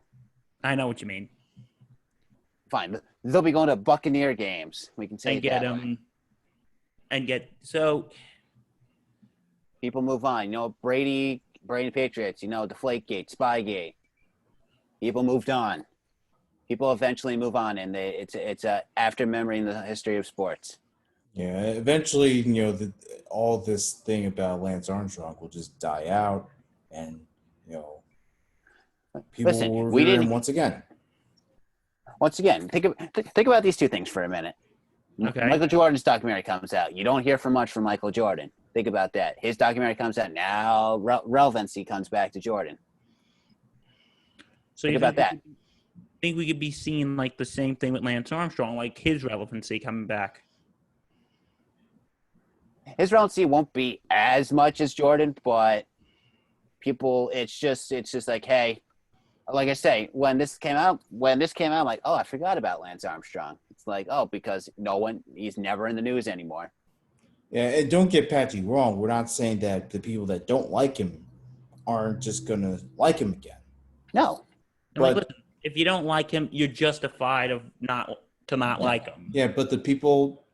I know what you mean. Fine, they'll be going to Buccaneer games. We can say And get him, and get so. People move on. You know, Brady Patriots. You know, Deflategate, Spygate. People moved on. People eventually move on, and it's a after memory in the history of sports. Yeah, eventually, you know, all this thing about Lance Armstrong will just die out, and you know, people will revere him once again. Once again, think about these two things for a minute. Okay. Michael Jordan's documentary comes out. You don't hear much from Michael Jordan. Think about that. His documentary comes out now. Relevancy comes back to Jordan. So think about that. Think we could be seeing like the same thing with Lance Armstrong, like his relevancy coming back? His relevancy won't be as much as Jordan, but people, it's just like, hey, like I say, when this came out, I'm like, oh, I forgot about Lance Armstrong. It's like, oh, because he's never in the news anymore. Yeah, and don't get Patchy wrong. We're not saying that the people that don't like him aren't just gonna like him again. No, but listen, if you don't like him, you're justified of not like him. Yeah, but the people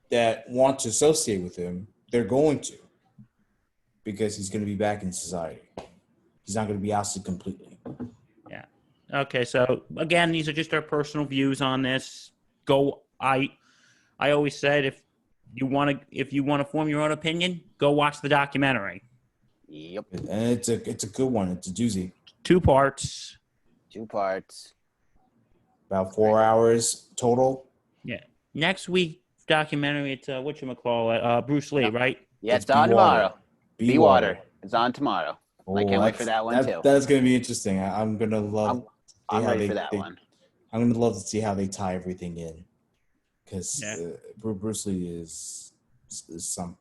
that want to associate with him, they're going to, because he's going to be back in society. He's not going to be ousted completely. Yeah. Okay. So again, these are just our personal views on this. I always said if you want to form your own opinion, go watch the documentary. Yep. And it's a good one. It's a doozy. 2 parts. About 4 hours total. Yeah. Next week documentary. It's whatchamacallit, Bruce Lee, right? Yeah, it's on tomorrow. Be Water. It's on tomorrow. I can't wait for that one too. That's going to be interesting. I'm going to love. I'm ready for that one. I'm going to love to see how they tie everything in, because Bruce Lee is some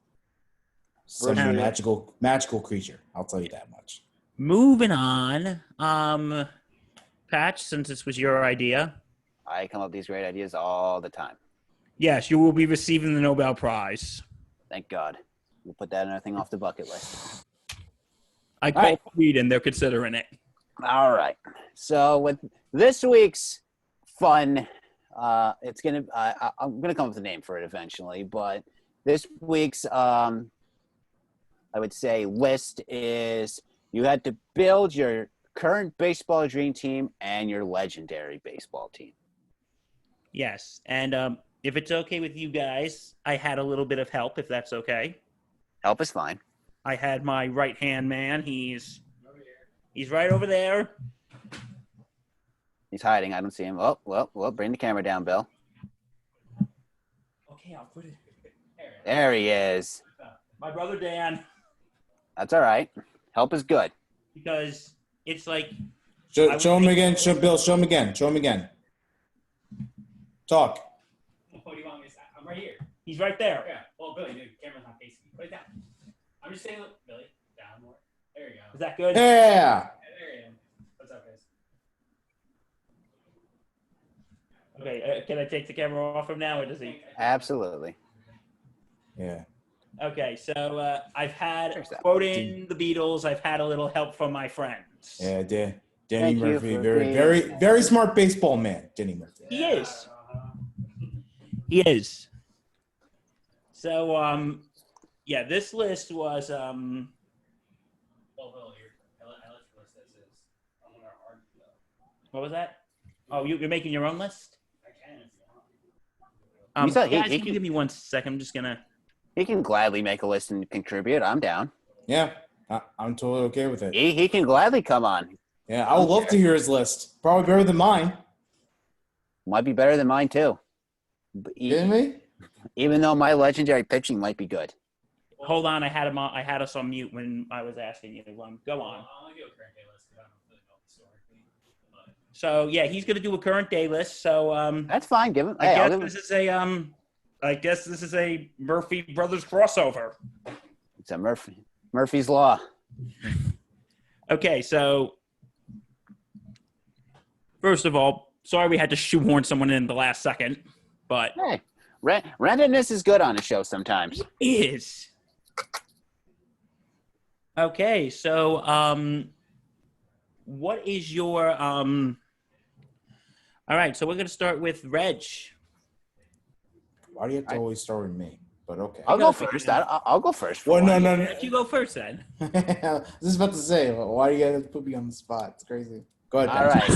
magical creature. I'll tell you that much. Moving on, Patch, since this was your idea. I come up with these great ideas all the time. Yes, you will be receiving the Nobel Prize. Thank God. We'll put that another thing off the bucket list. I called Sweden. They're considering it. All right. So with this week's fun, I'm gonna come up with a name for it eventually. But this week's, I would say, list is you had to build your current baseball dream team and your legendary baseball team. Yes, and if it's okay with you guys, I had a little bit of help, if that's okay. Help is fine. I had my right-hand man. He's right over there. He's hiding. I don't see him. Oh, well, bring the camera down, Bill. Okay, I'll put it. There he is. My brother Dan. That's all right. Help is good. Because it's like... Show him again. Bill, show him again. Talk. What do you want me to say? I'm right here. He's right there. Yeah. Well, Billy, the camera's not facing you. Put it down. I'm just saying, Billy, down more. There you go. Is that good? Yeah. There you go. What's up, guys? Okay, can I take the camera off him now, or does he? Absolutely. Yeah. Okay, so I've had, quoting the Beatles, I've had a little help from my friends. Yeah, Danny Murphy, very smart baseball man, Danny Murphy. He is. He is. So, this list was what was that? Oh, you're making your own list? I can if you want. Guys, can you give me 1 second? I'm just gonna. He can gladly make a list and contribute. I'm down. Yeah, I'm totally okay with it. He can gladly come on. Yeah, I would love to hear his list. Probably better than mine. Might be better than mine too. But Kidding me? even though my legendary pitching might be good. Hold on, I had us on mute when I was asking you. Go on. So yeah, he's going to do a current day list. So That's fine. Give him. I guess this is a Murphy Brothers crossover. It's a Murphy's Law. Okay, so first of all, sorry we had to shoehorn someone in the last second, but Hey, randomness is good on a show sometimes. it is. Okay, so what is your all right, so we're going to start with Reg. Why do you have to always start with me? But okay. I'll go first. I'll go first. Well, no. Let you go first then. I was just about to say, why do you guys put me on the spot? It's crazy. Go ahead. All right.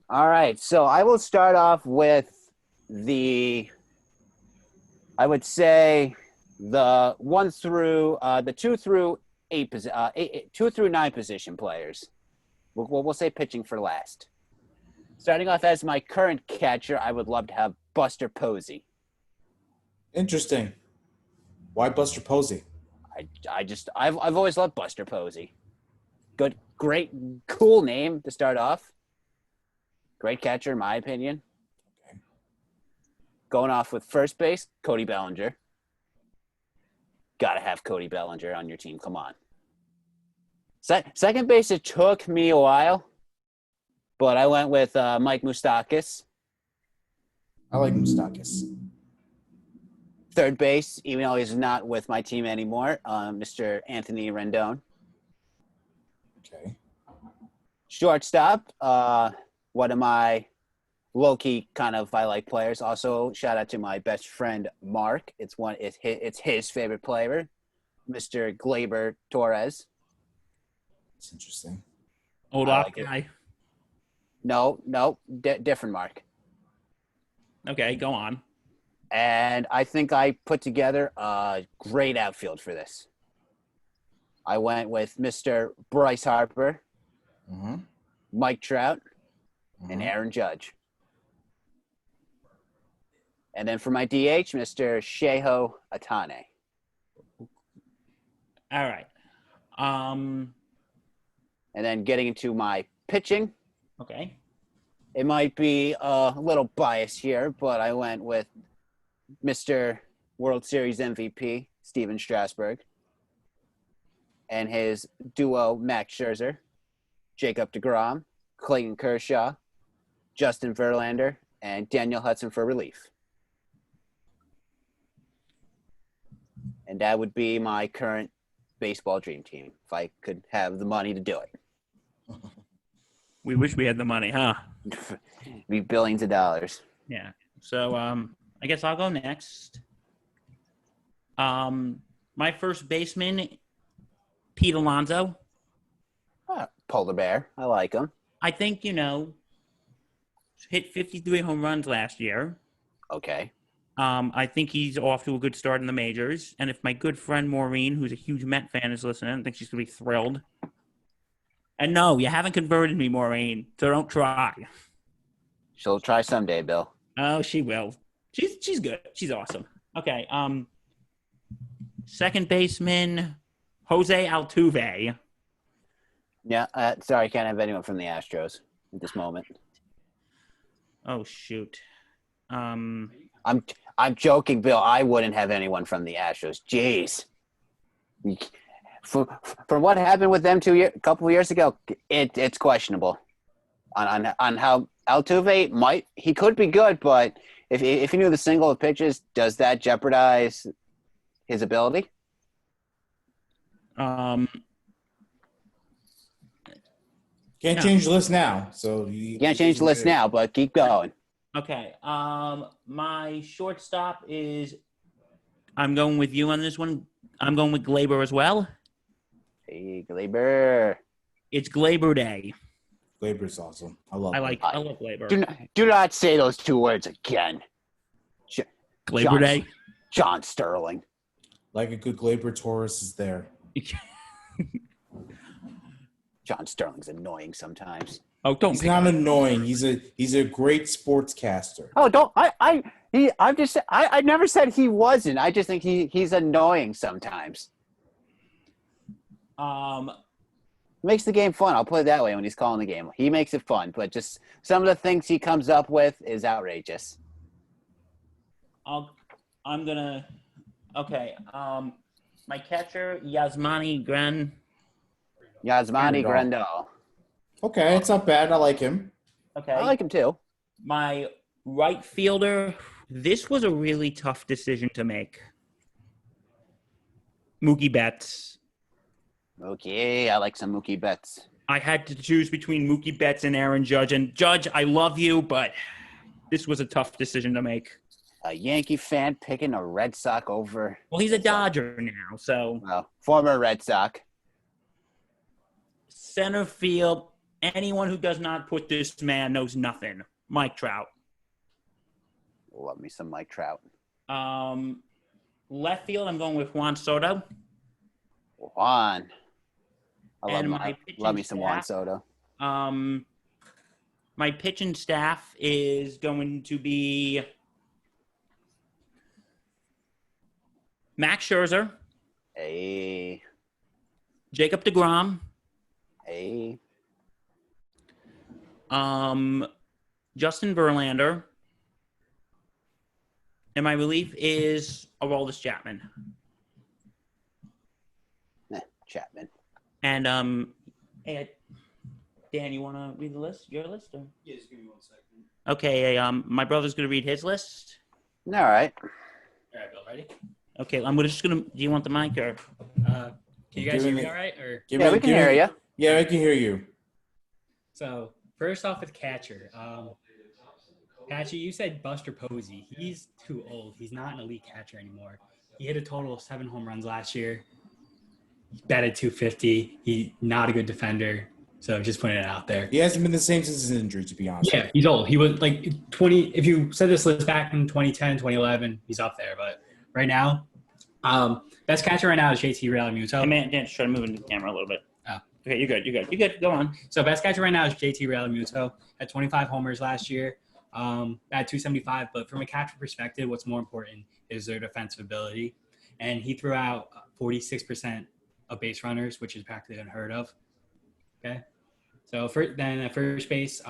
All right. So I will start off with I would say the 1 through the 2 through 2 through 9 position players. We'll say pitching for last. Starting off as my current catcher, I would love to have Buster Posey. Interesting. Why Buster Posey? I've always loved Buster Posey. Good, great, cool name to start off. Great catcher, in my opinion. Okay. Going off with first base, Cody Bellinger. Gotta have Cody Bellinger on your team. Come on. Second base, it took me a while, but I went with Mike Moustakas. I like Moustakas. Third base, even though he's not with my team anymore, Mr. Anthony Rendon. Okay. Shortstop, one of my low-key kind of I like players. Also, shout out to my best friend Mark. It's his favorite player, Mr. Gleyber Torres. That's interesting. Old I off like it. guy. No, different Mark. Okay, go on. And I think I put together a great outfield for this. I went with Mr. Bryce Harper, Mm-hmm. Mike Trout, and Aaron Judge. And then for my DH, Mr. Shohei Ohtani. All right. And then getting into my pitching, Okay. it might be a little biased here, but I went with Mr. World Series MVP, Steven Strasburg, and his duo, Max Scherzer, Jacob deGrom, Clayton Kershaw, Justin Verlander, and Daniel Hudson for relief. And that would be my current baseball dream team, if I could have the money to do it. We wish we had the money, huh? Be billions of dollars. Yeah. So I guess I'll go next. My first baseman, Pete Alonso. Polar bear. I like him. I think, hit 53 home runs last year. Okay. I think he's off to a good start in the majors. And if my good friend Maureen, who's a huge Met fan, is listening, I think she's going to be thrilled. And no, you haven't converted me, Maureen, so don't try. She'll try someday, Bill. Oh, she will. She's good. She's awesome. Okay. Second baseman, Jose Altuve. Yeah, sorry, I can't have anyone from the Astros at this moment. Oh shoot. I'm joking, Bill. I wouldn't have anyone from the Astros. Jeez. From what happened with them a couple of years ago, it's questionable on how Altuve he could be good, but if he knew the single of pitches, does that jeopardize his ability? Can't change the list now. So you can't change the list now, but keep going. Okay. My shortstop is. I'm going with you on this one. I'm going with Gleyber as well. Hey, Gleyber. It's Gleyber Day. Gleyber's awesome. I love Gleyber. Do not say those two words again. Gleyber Day. John Sterling. Like a good Glaber Taurus is there. John Sterling's annoying sometimes. Oh, don't. He's not annoying. He's a great sportscaster. Oh, don't I never said he wasn't. I just think he's annoying sometimes. Makes the game fun. I'll put it that way when he's calling the game. He makes it fun, but just some of the things he comes up with is outrageous. Okay. My catcher, Yasmani Grendel. Okay, it's not bad. I like him. Okay. I like him too. My right fielder, this was a really tough decision to make. Mookie Betts. Okay, I like some Mookie Betts. I had to choose between Mookie Betts and Aaron Judge. And Judge, I love you, but this was a tough decision to make. A Yankee fan picking a Red Sox over. Well, he's a Dodger now, so. Well, former Red Sox. Center field, anyone who does not put this man knows nothing. Mike Trout. Love me some Mike Trout. Left field, I'm going with Juan Soto. Juan. And love me some Juan Soto. My pitching staff is going to be Max Scherzer. Hey. Jacob deGrom. Hey. Justin Verlander. And my relief is Aroldis Chapman. Chapman. And hey, Dan, you want to read the list? Your list? Or? Yeah, just give me 1 second. Okay, my brother's going to read his list. All right. All right, Bill, ready? Okay, I'm just going to – do you want the mic or – Can you guys hear me all right? Or Yeah, we can hear you. Yeah, I can hear you. So, first off with catcher. Patchy, you said Buster Posey. He's too old. He's not an elite catcher anymore. He hit a total of 7 home runs last year. He batted .250. He's not a good defender. So just putting it out there. He hasn't been the same since his injury, to be honest. Yeah, he's old. He was like 20. If you said this list back in 2010, 2011, he's up there. But right now, best catcher right now is JT Realmuto. Hey, man, Dan, just try to move into the camera a little bit. Oh. Okay, you're good. Go on. So best catcher right now is JT Realmuto. Had 25 homers last year. At 275. But from a catcher perspective, what's more important is their defensive ability. And he threw out 46% of base runners, which is practically unheard of. Okay. So then at first base,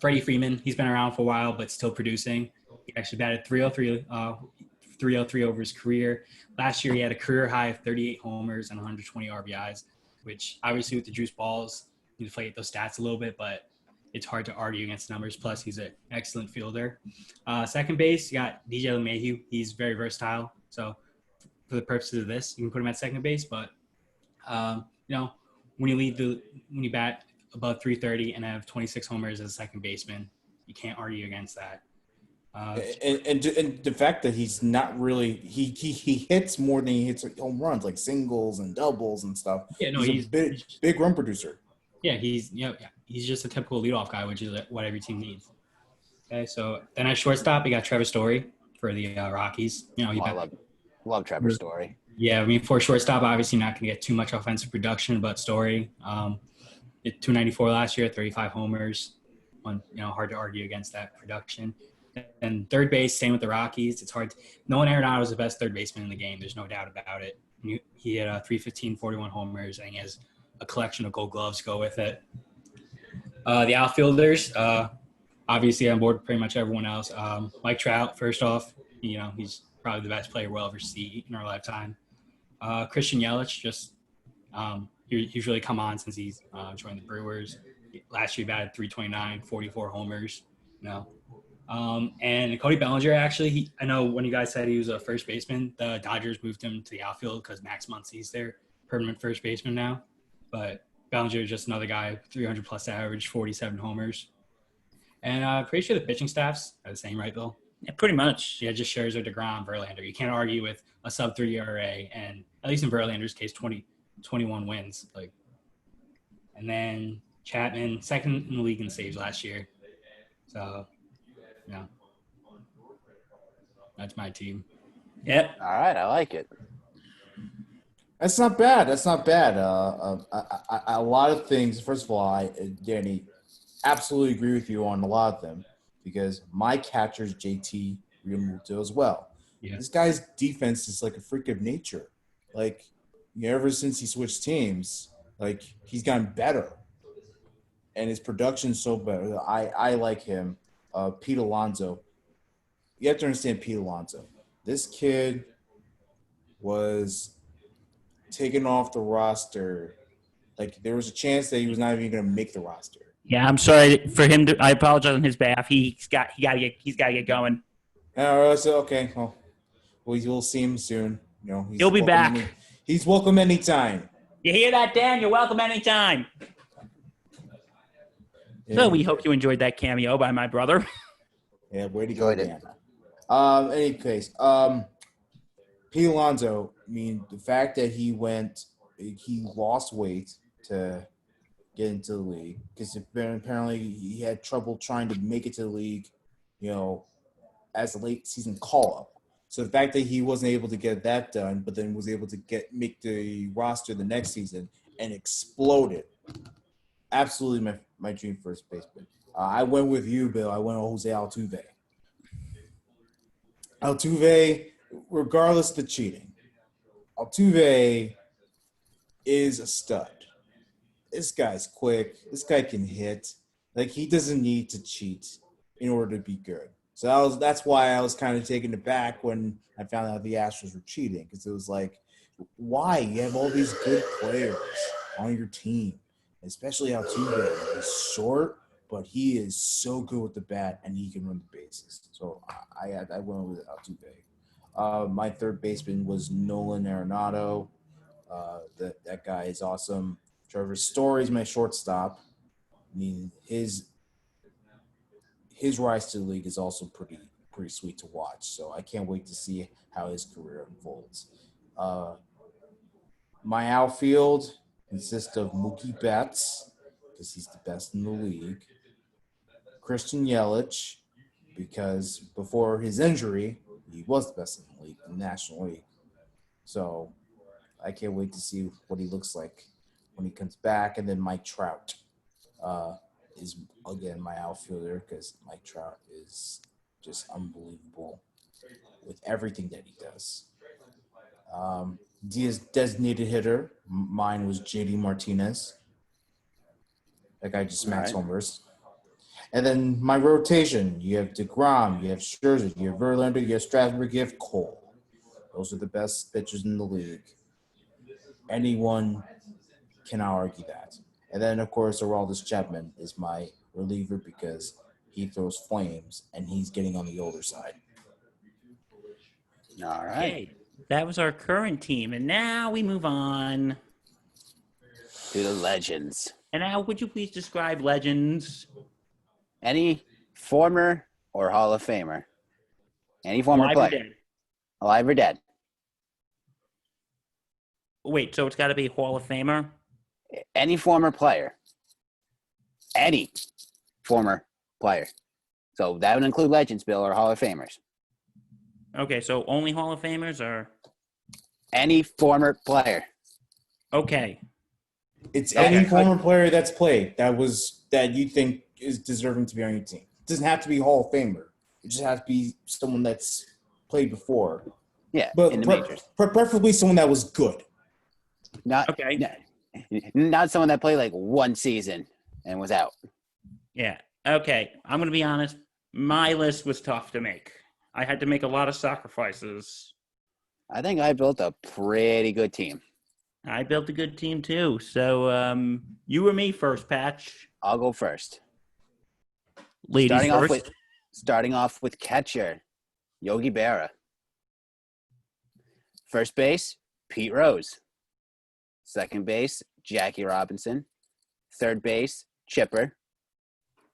Freddie Freeman, he's been around for a while, but still producing. He actually batted 303 over his career. Last year, he had a career high of 38 homers and 120 RBIs, which obviously with the juice balls, you deflate those stats a little bit, but it's hard to argue against numbers. Plus, he's an excellent fielder. Second base, you got DJ LeMahieu. He's very versatile. So for the purposes of this, you can put him at second base. But, when you bat above 330 and have 26 homers as a second baseman, you can't argue against that. And the fact that he's not really he hits more than he hits home runs, like singles and doubles and stuff. Yeah, no, he's a big run producer. Yeah, he's just a typical leadoff guy, which is what every team needs. Okay, so then at shortstop, you got Trevor Story for the Rockies. Love Trevor Story. Yeah, I mean, for shortstop, obviously not going to get too much offensive production, but Story, 294 last year, 35 homers. Hard to argue against that production. And third base, same with the Rockies. It's hard. Nolan Arenado is the best third baseman in the game. There's no doubt about it. He had 315, 41 homers, and he has a collection of gold gloves to go with it. The outfielders, obviously on board with pretty much everyone else. Mike Trout, first off, he's probably the best player we'll ever see in our lifetime. Christian Yelich, he's really come on since he's joined the Brewers. Last year he batted 329, 44 homers. And Cody Bellinger, actually, I know when you guys said he was a first baseman, the Dodgers moved him to the outfield because Max Muncy's their permanent first baseman now. But Bellinger is just another guy, 300-plus average, 47 homers. And pretty sure the pitching staffs are the same, right, Bill? Yeah, pretty much. Yeah, just Scherzer, DeGrom, Verlander. You can't argue with a sub-3 ERA, and at least in Verlander's case, 21 wins. And then Chapman, second in the league in saves last year. So, that's my team. Yep. All right, I like it. That's not bad. That's not bad. A lot of things. First of all, Danny, absolutely agree with you on a lot of them because my catcher is JT Realmuto as well. Yeah. This guy's defense is like a freak of nature. Like, ever since he switched teams, like he's gotten better, and his production's so better. I like him. Pete Alonso. You have to understand Pete Alonso. This kid was taken off the roster. Like there was a chance that he was not even going to make the roster. Yeah, I'm sorry for him. I apologize on his behalf. He's got to get going. So okay, well, we'll see him soon. He'll be back. He's welcome anytime. You hear that, Dan? You're welcome anytime. Yeah. So we hope you enjoyed that cameo by my brother. Yeah, way to go, Enjoyed it. Dan. Any case, Pete Alonso. I mean, the fact that he lost weight to get into the league because apparently he had trouble trying to make it to the league, as a late season call up. So the fact that he wasn't able to get that done, but then was able to make the roster the next season and exploded. Absolutely my dream first baseman. I went with you, Bill. I went with Jose Altuve. Altuve, regardless of the cheating, Altuve is a stud. This guy's quick. This guy can hit. Like, he doesn't need to cheat in order to be good. So that's why I was kind of taken aback when I found out the Astros were cheating, because it was like, why? You have all these good players on your team, especially Altuve. He's short, but he is so good with the bat, and he can run the bases. So I went with Altuve. My third baseman was Nolan Arenado. That guy is awesome. Trevor Story's my shortstop. I mean, his rise to the league is also pretty sweet to watch. So I can't wait to see how his career unfolds. My outfield consists of Mookie Betts, because he's the best in the league. Christian Yelich, because before his injury, he was the best in the league, in the National League. So I can't wait to see what he looks like when he comes back. And then Mike Trout is, again, my outfielder, because Mike Trout is just unbelievable with everything that he does. Designated hitter, mine was JD Martinez. That guy just smacks homers. And then my rotation, you have DeGrom, you have Scherzer, you have Verlander, you have Strasburg, you have Cole. Those are the best pitchers in the league. Anyone cannot argue that. And then, of course, Aroldis Chapman is my reliever because he throws flames and he's getting on the older side. All right. Okay, that was our current team, and now we move on To the legends. And now, would you please describe legends? Any former or Hall of Famer? Any former Alive player? or dead? Alive or dead? Wait, so it's got to be Hall of Famer? Any former player. Any former player. So that would include legends, Bill, or Hall of Famers. Okay, so only Hall of Famers or? Any former player. Okay. It's any former player that's played that you think is deserving to be on your team. It doesn't have to be Hall of Famer. It just has to be someone that's played before. Yeah, but in the majors. Preferably someone that was good. Not someone that played like one season and was out. Yeah. Okay. I'm going to be honest. My list was tough to make. I had to make a lot of sacrifices. I think I built a pretty good team. I built a good team too. So you or me first, Patch? I'll go first. Ladies first. Starting off with catcher, Yogi Berra. First base, Pete Rose. Second base, Jackie Robinson. Third base, Chipper.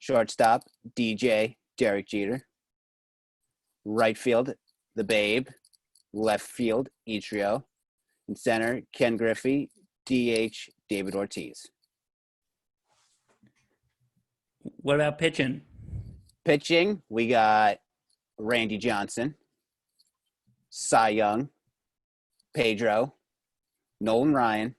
Shortstop, DJ, Derek Jeter. Right field, the Babe. Left field, Etrio. In center, Ken Griffey. DH, David Ortiz. What about pitching? Pitching, we got Randy Johnson. Cy Young, Pedro, Nolan Ryan,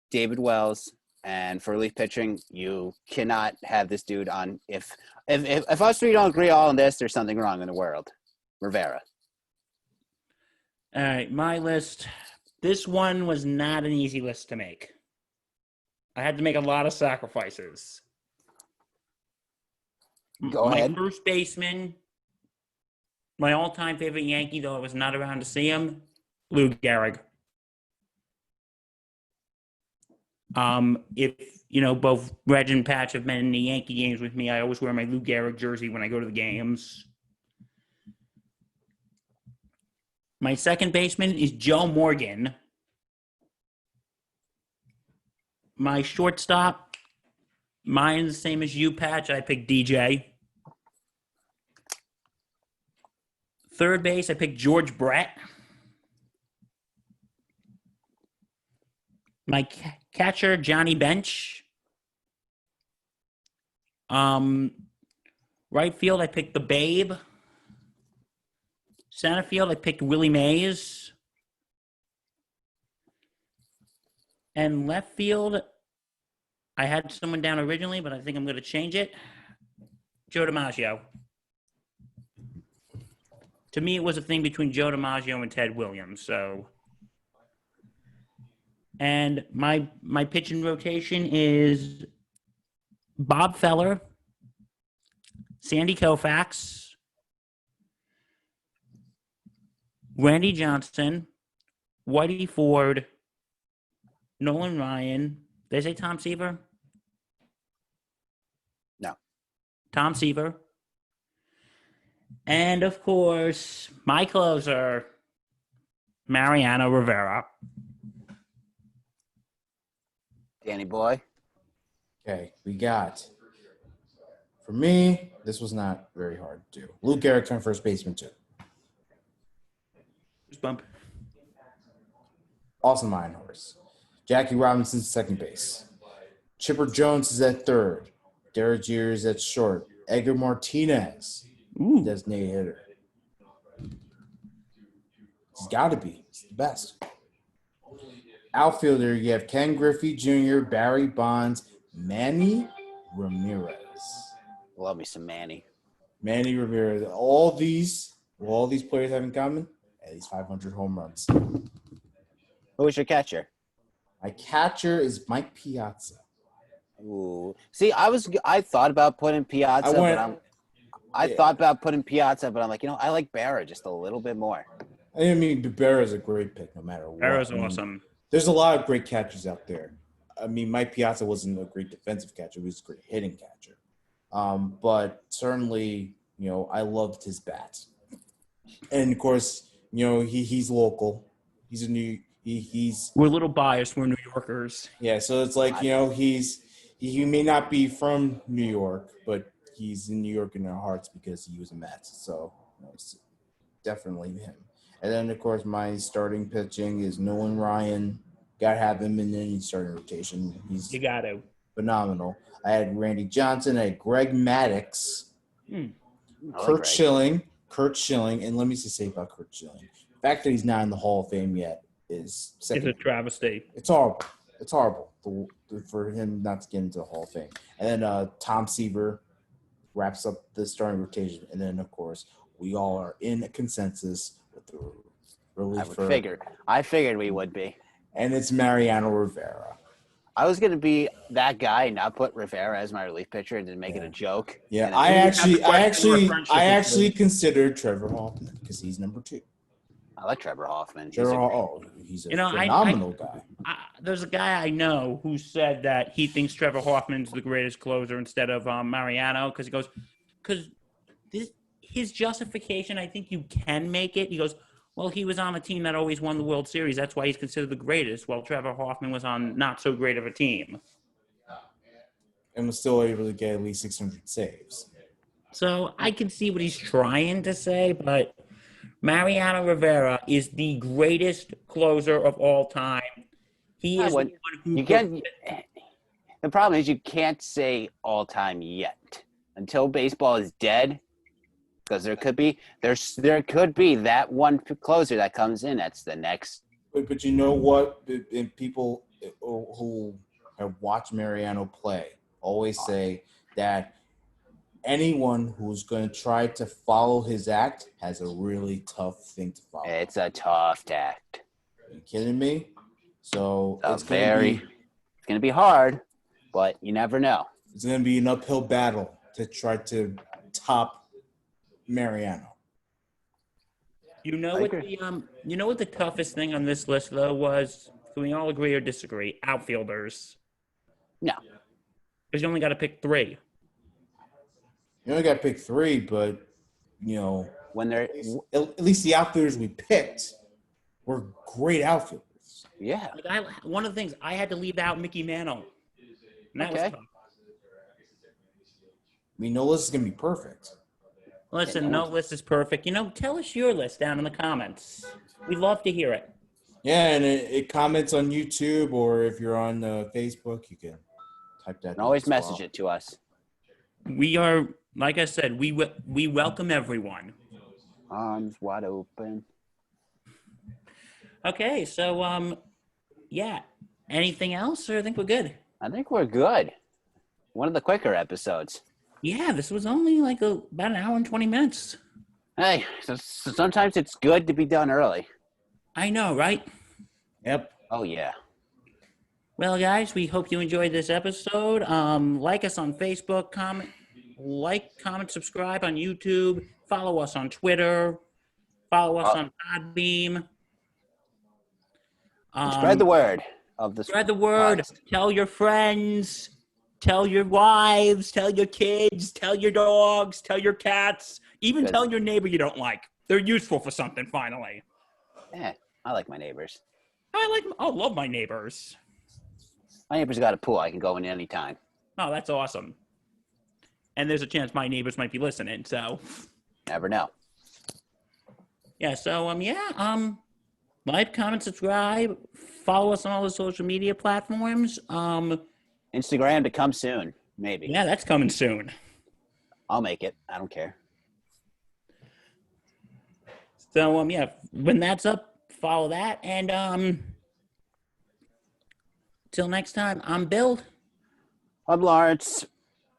David Wells, and for relief pitching, you cannot have this dude on. If us three don't agree all on this, there's something wrong in the world. Rivera. All right, my list. This one was not an easy list to make. I had to make a lot of sacrifices. Go ahead. My first baseman, my all-time favorite Yankee, though I was not around to see him, Lou Gehrig. If both Reg and Patch have been in the Yankee games with me, I always wear my Lou Gehrig jersey when I go to the games. My second baseman is Joe Morgan. My shortstop, mine is the same as you, Patch. I picked DJ. Third base, I picked George Brett. My catcher, Johnny Bench. Right field, I picked the Babe. Center field, I picked Willie Mays. And left field, I had someone down originally, but I think I'm going to change it. Joe DiMaggio. To me, it was a thing between Joe DiMaggio and Ted Williams. So, and my pitching rotation is Bob Feller, Sandy Koufax, Randy Johnson, Whitey Ford, Nolan Ryan. Did I say Tom Seaver? No. Tom Seaver. And, of course, my closer, Mariano Rivera. Danny Boy. Okay, we got. For me, this was not very hard to do. Lou Gehrig turned first baseman too. Bump. Austin Meinhorst. Jackie Robinson, second base. Chipper Jones is at third. Derek Jeter is at short. Edgar Martinez, designated hitter. He's got to be. He's the best. Outfielder, you have Ken Griffey Jr., Barry Bonds, Manny Ramirez. Love me some Manny. Manny Ramirez. All these players have in common at least 500 home runs. Who was your catcher? My catcher is Mike Piazza. Ooh. See, I thought about putting Piazza, but I'm like, I like Barra just a little bit more. I mean, Barra's a great pick no matter what. Barra's awesome. There's a lot of great catchers out there. I mean, Mike Piazza wasn't a great defensive catcher. He was a great hitting catcher. But certainly, I loved his bats. And, of course, he's local. He's We're a little biased. We're New Yorkers. Yeah, so it's like, he may not be from New York, but he's in New York in our hearts because he was a Met. So it's definitely him. And then, of course, my starting pitching is Nolan Ryan. Got to have him in any starting rotation. You got to. Phenomenal. I had Randy Johnson. I had Greg Maddux. Kurt Schilling. And let me just say about Kurt Schilling. The fact that he's not in the Hall of Fame yet is second. It's a travesty. It's horrible. It's horrible for him not to get into the Hall of Fame. And then Tom Seaver wraps up the starting rotation. And then, of course, we all are in a consensus with the reliever. I figured we would be. And it's Mariano Rivera. I was going to be that guy and not put Rivera as my relief pitcher and then make it a joke. Yeah, I actually considered Trevor Hoffman because he's number 2. I like Trevor Hoffman. He's a phenomenal guy. There's a guy I know who said that he thinks Trevor Hoffman's the greatest closer instead of Mariano because he goes, his justification, I think you can make it. He goes, well, he was on a team that always won the World Series. That's why he's considered the greatest. While Trevor Hoffman was on not so great of a team. And was still able to get at least 600 saves. So I can see what he's trying to say, but Mariano Rivera is the greatest closer of all time. He is the one who the problem is you can't say all time yet. Until baseball is dead, because there could be that one closer that comes in. That's the next. But you know what? And people who have watched Mariano play always say that anyone who's going to try to follow his act has a really tough thing to follow. It's a tough act. Are you kidding me? So It's going to be hard, but you never know. It's going to be an uphill battle to try to top Mariano. You know what the toughest thing on this list though was? Can we all agree or disagree? Outfielders. No. Because you only got to pick 3. You only got to pick 3, but When they're at least the outfielders we picked were great outfielders. yeah. One of the things I had to leave out Mickey Mantle. And that was tough. I mean, no list is going to be perfect. Listen, no list is perfect. Tell us your list down in the comments. We'd love to hear it. Yeah, and it comments on YouTube, or if you're on Facebook, you can type that. And always message it to us. We are, like I said, we welcome everyone. Arms wide open. Okay, so yeah. Anything else, or I think we're good? I think we're good. One of the quicker episodes. Yeah, this was only like about an hour and 20 minutes. Hey, so sometimes it's good to be done early. I know, right? Yep. Oh, yeah. Well, guys, we hope you enjoyed this episode. Like us on Facebook, comment, subscribe on YouTube, follow us on Twitter, follow us on Podbean. Spread the word of the Spread the word. podcast. Tell your friends. Tell your wives. Tell your kids. Tell your dogs. Tell your cats. Even tell your neighbor you don't like. They're useful for something, finally. Yeah, I like my neighbors. I love my neighbors. My neighbor's got a pool. I can go in any time. Oh, that's awesome. And there's a chance my neighbors might be listening, so. Never know. Yeah, so, like, comment, subscribe, follow us on all the social media platforms. Instagram to come soon, maybe. Yeah, that's coming soon. I'll make it. I don't care. So, yeah, when that's up, follow that. And, till next time, I'm Bill. I'm Lawrence,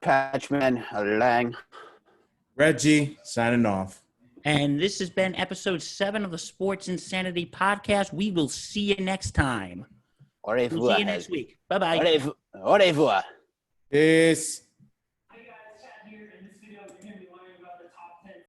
Patchman, Lang. Reggie, signing off. And this has been episode 7 of the Sports Insanity Podcast. We will see you next time. Au revoir. We'll see you next week. Bye-bye. Au revoir. Peace.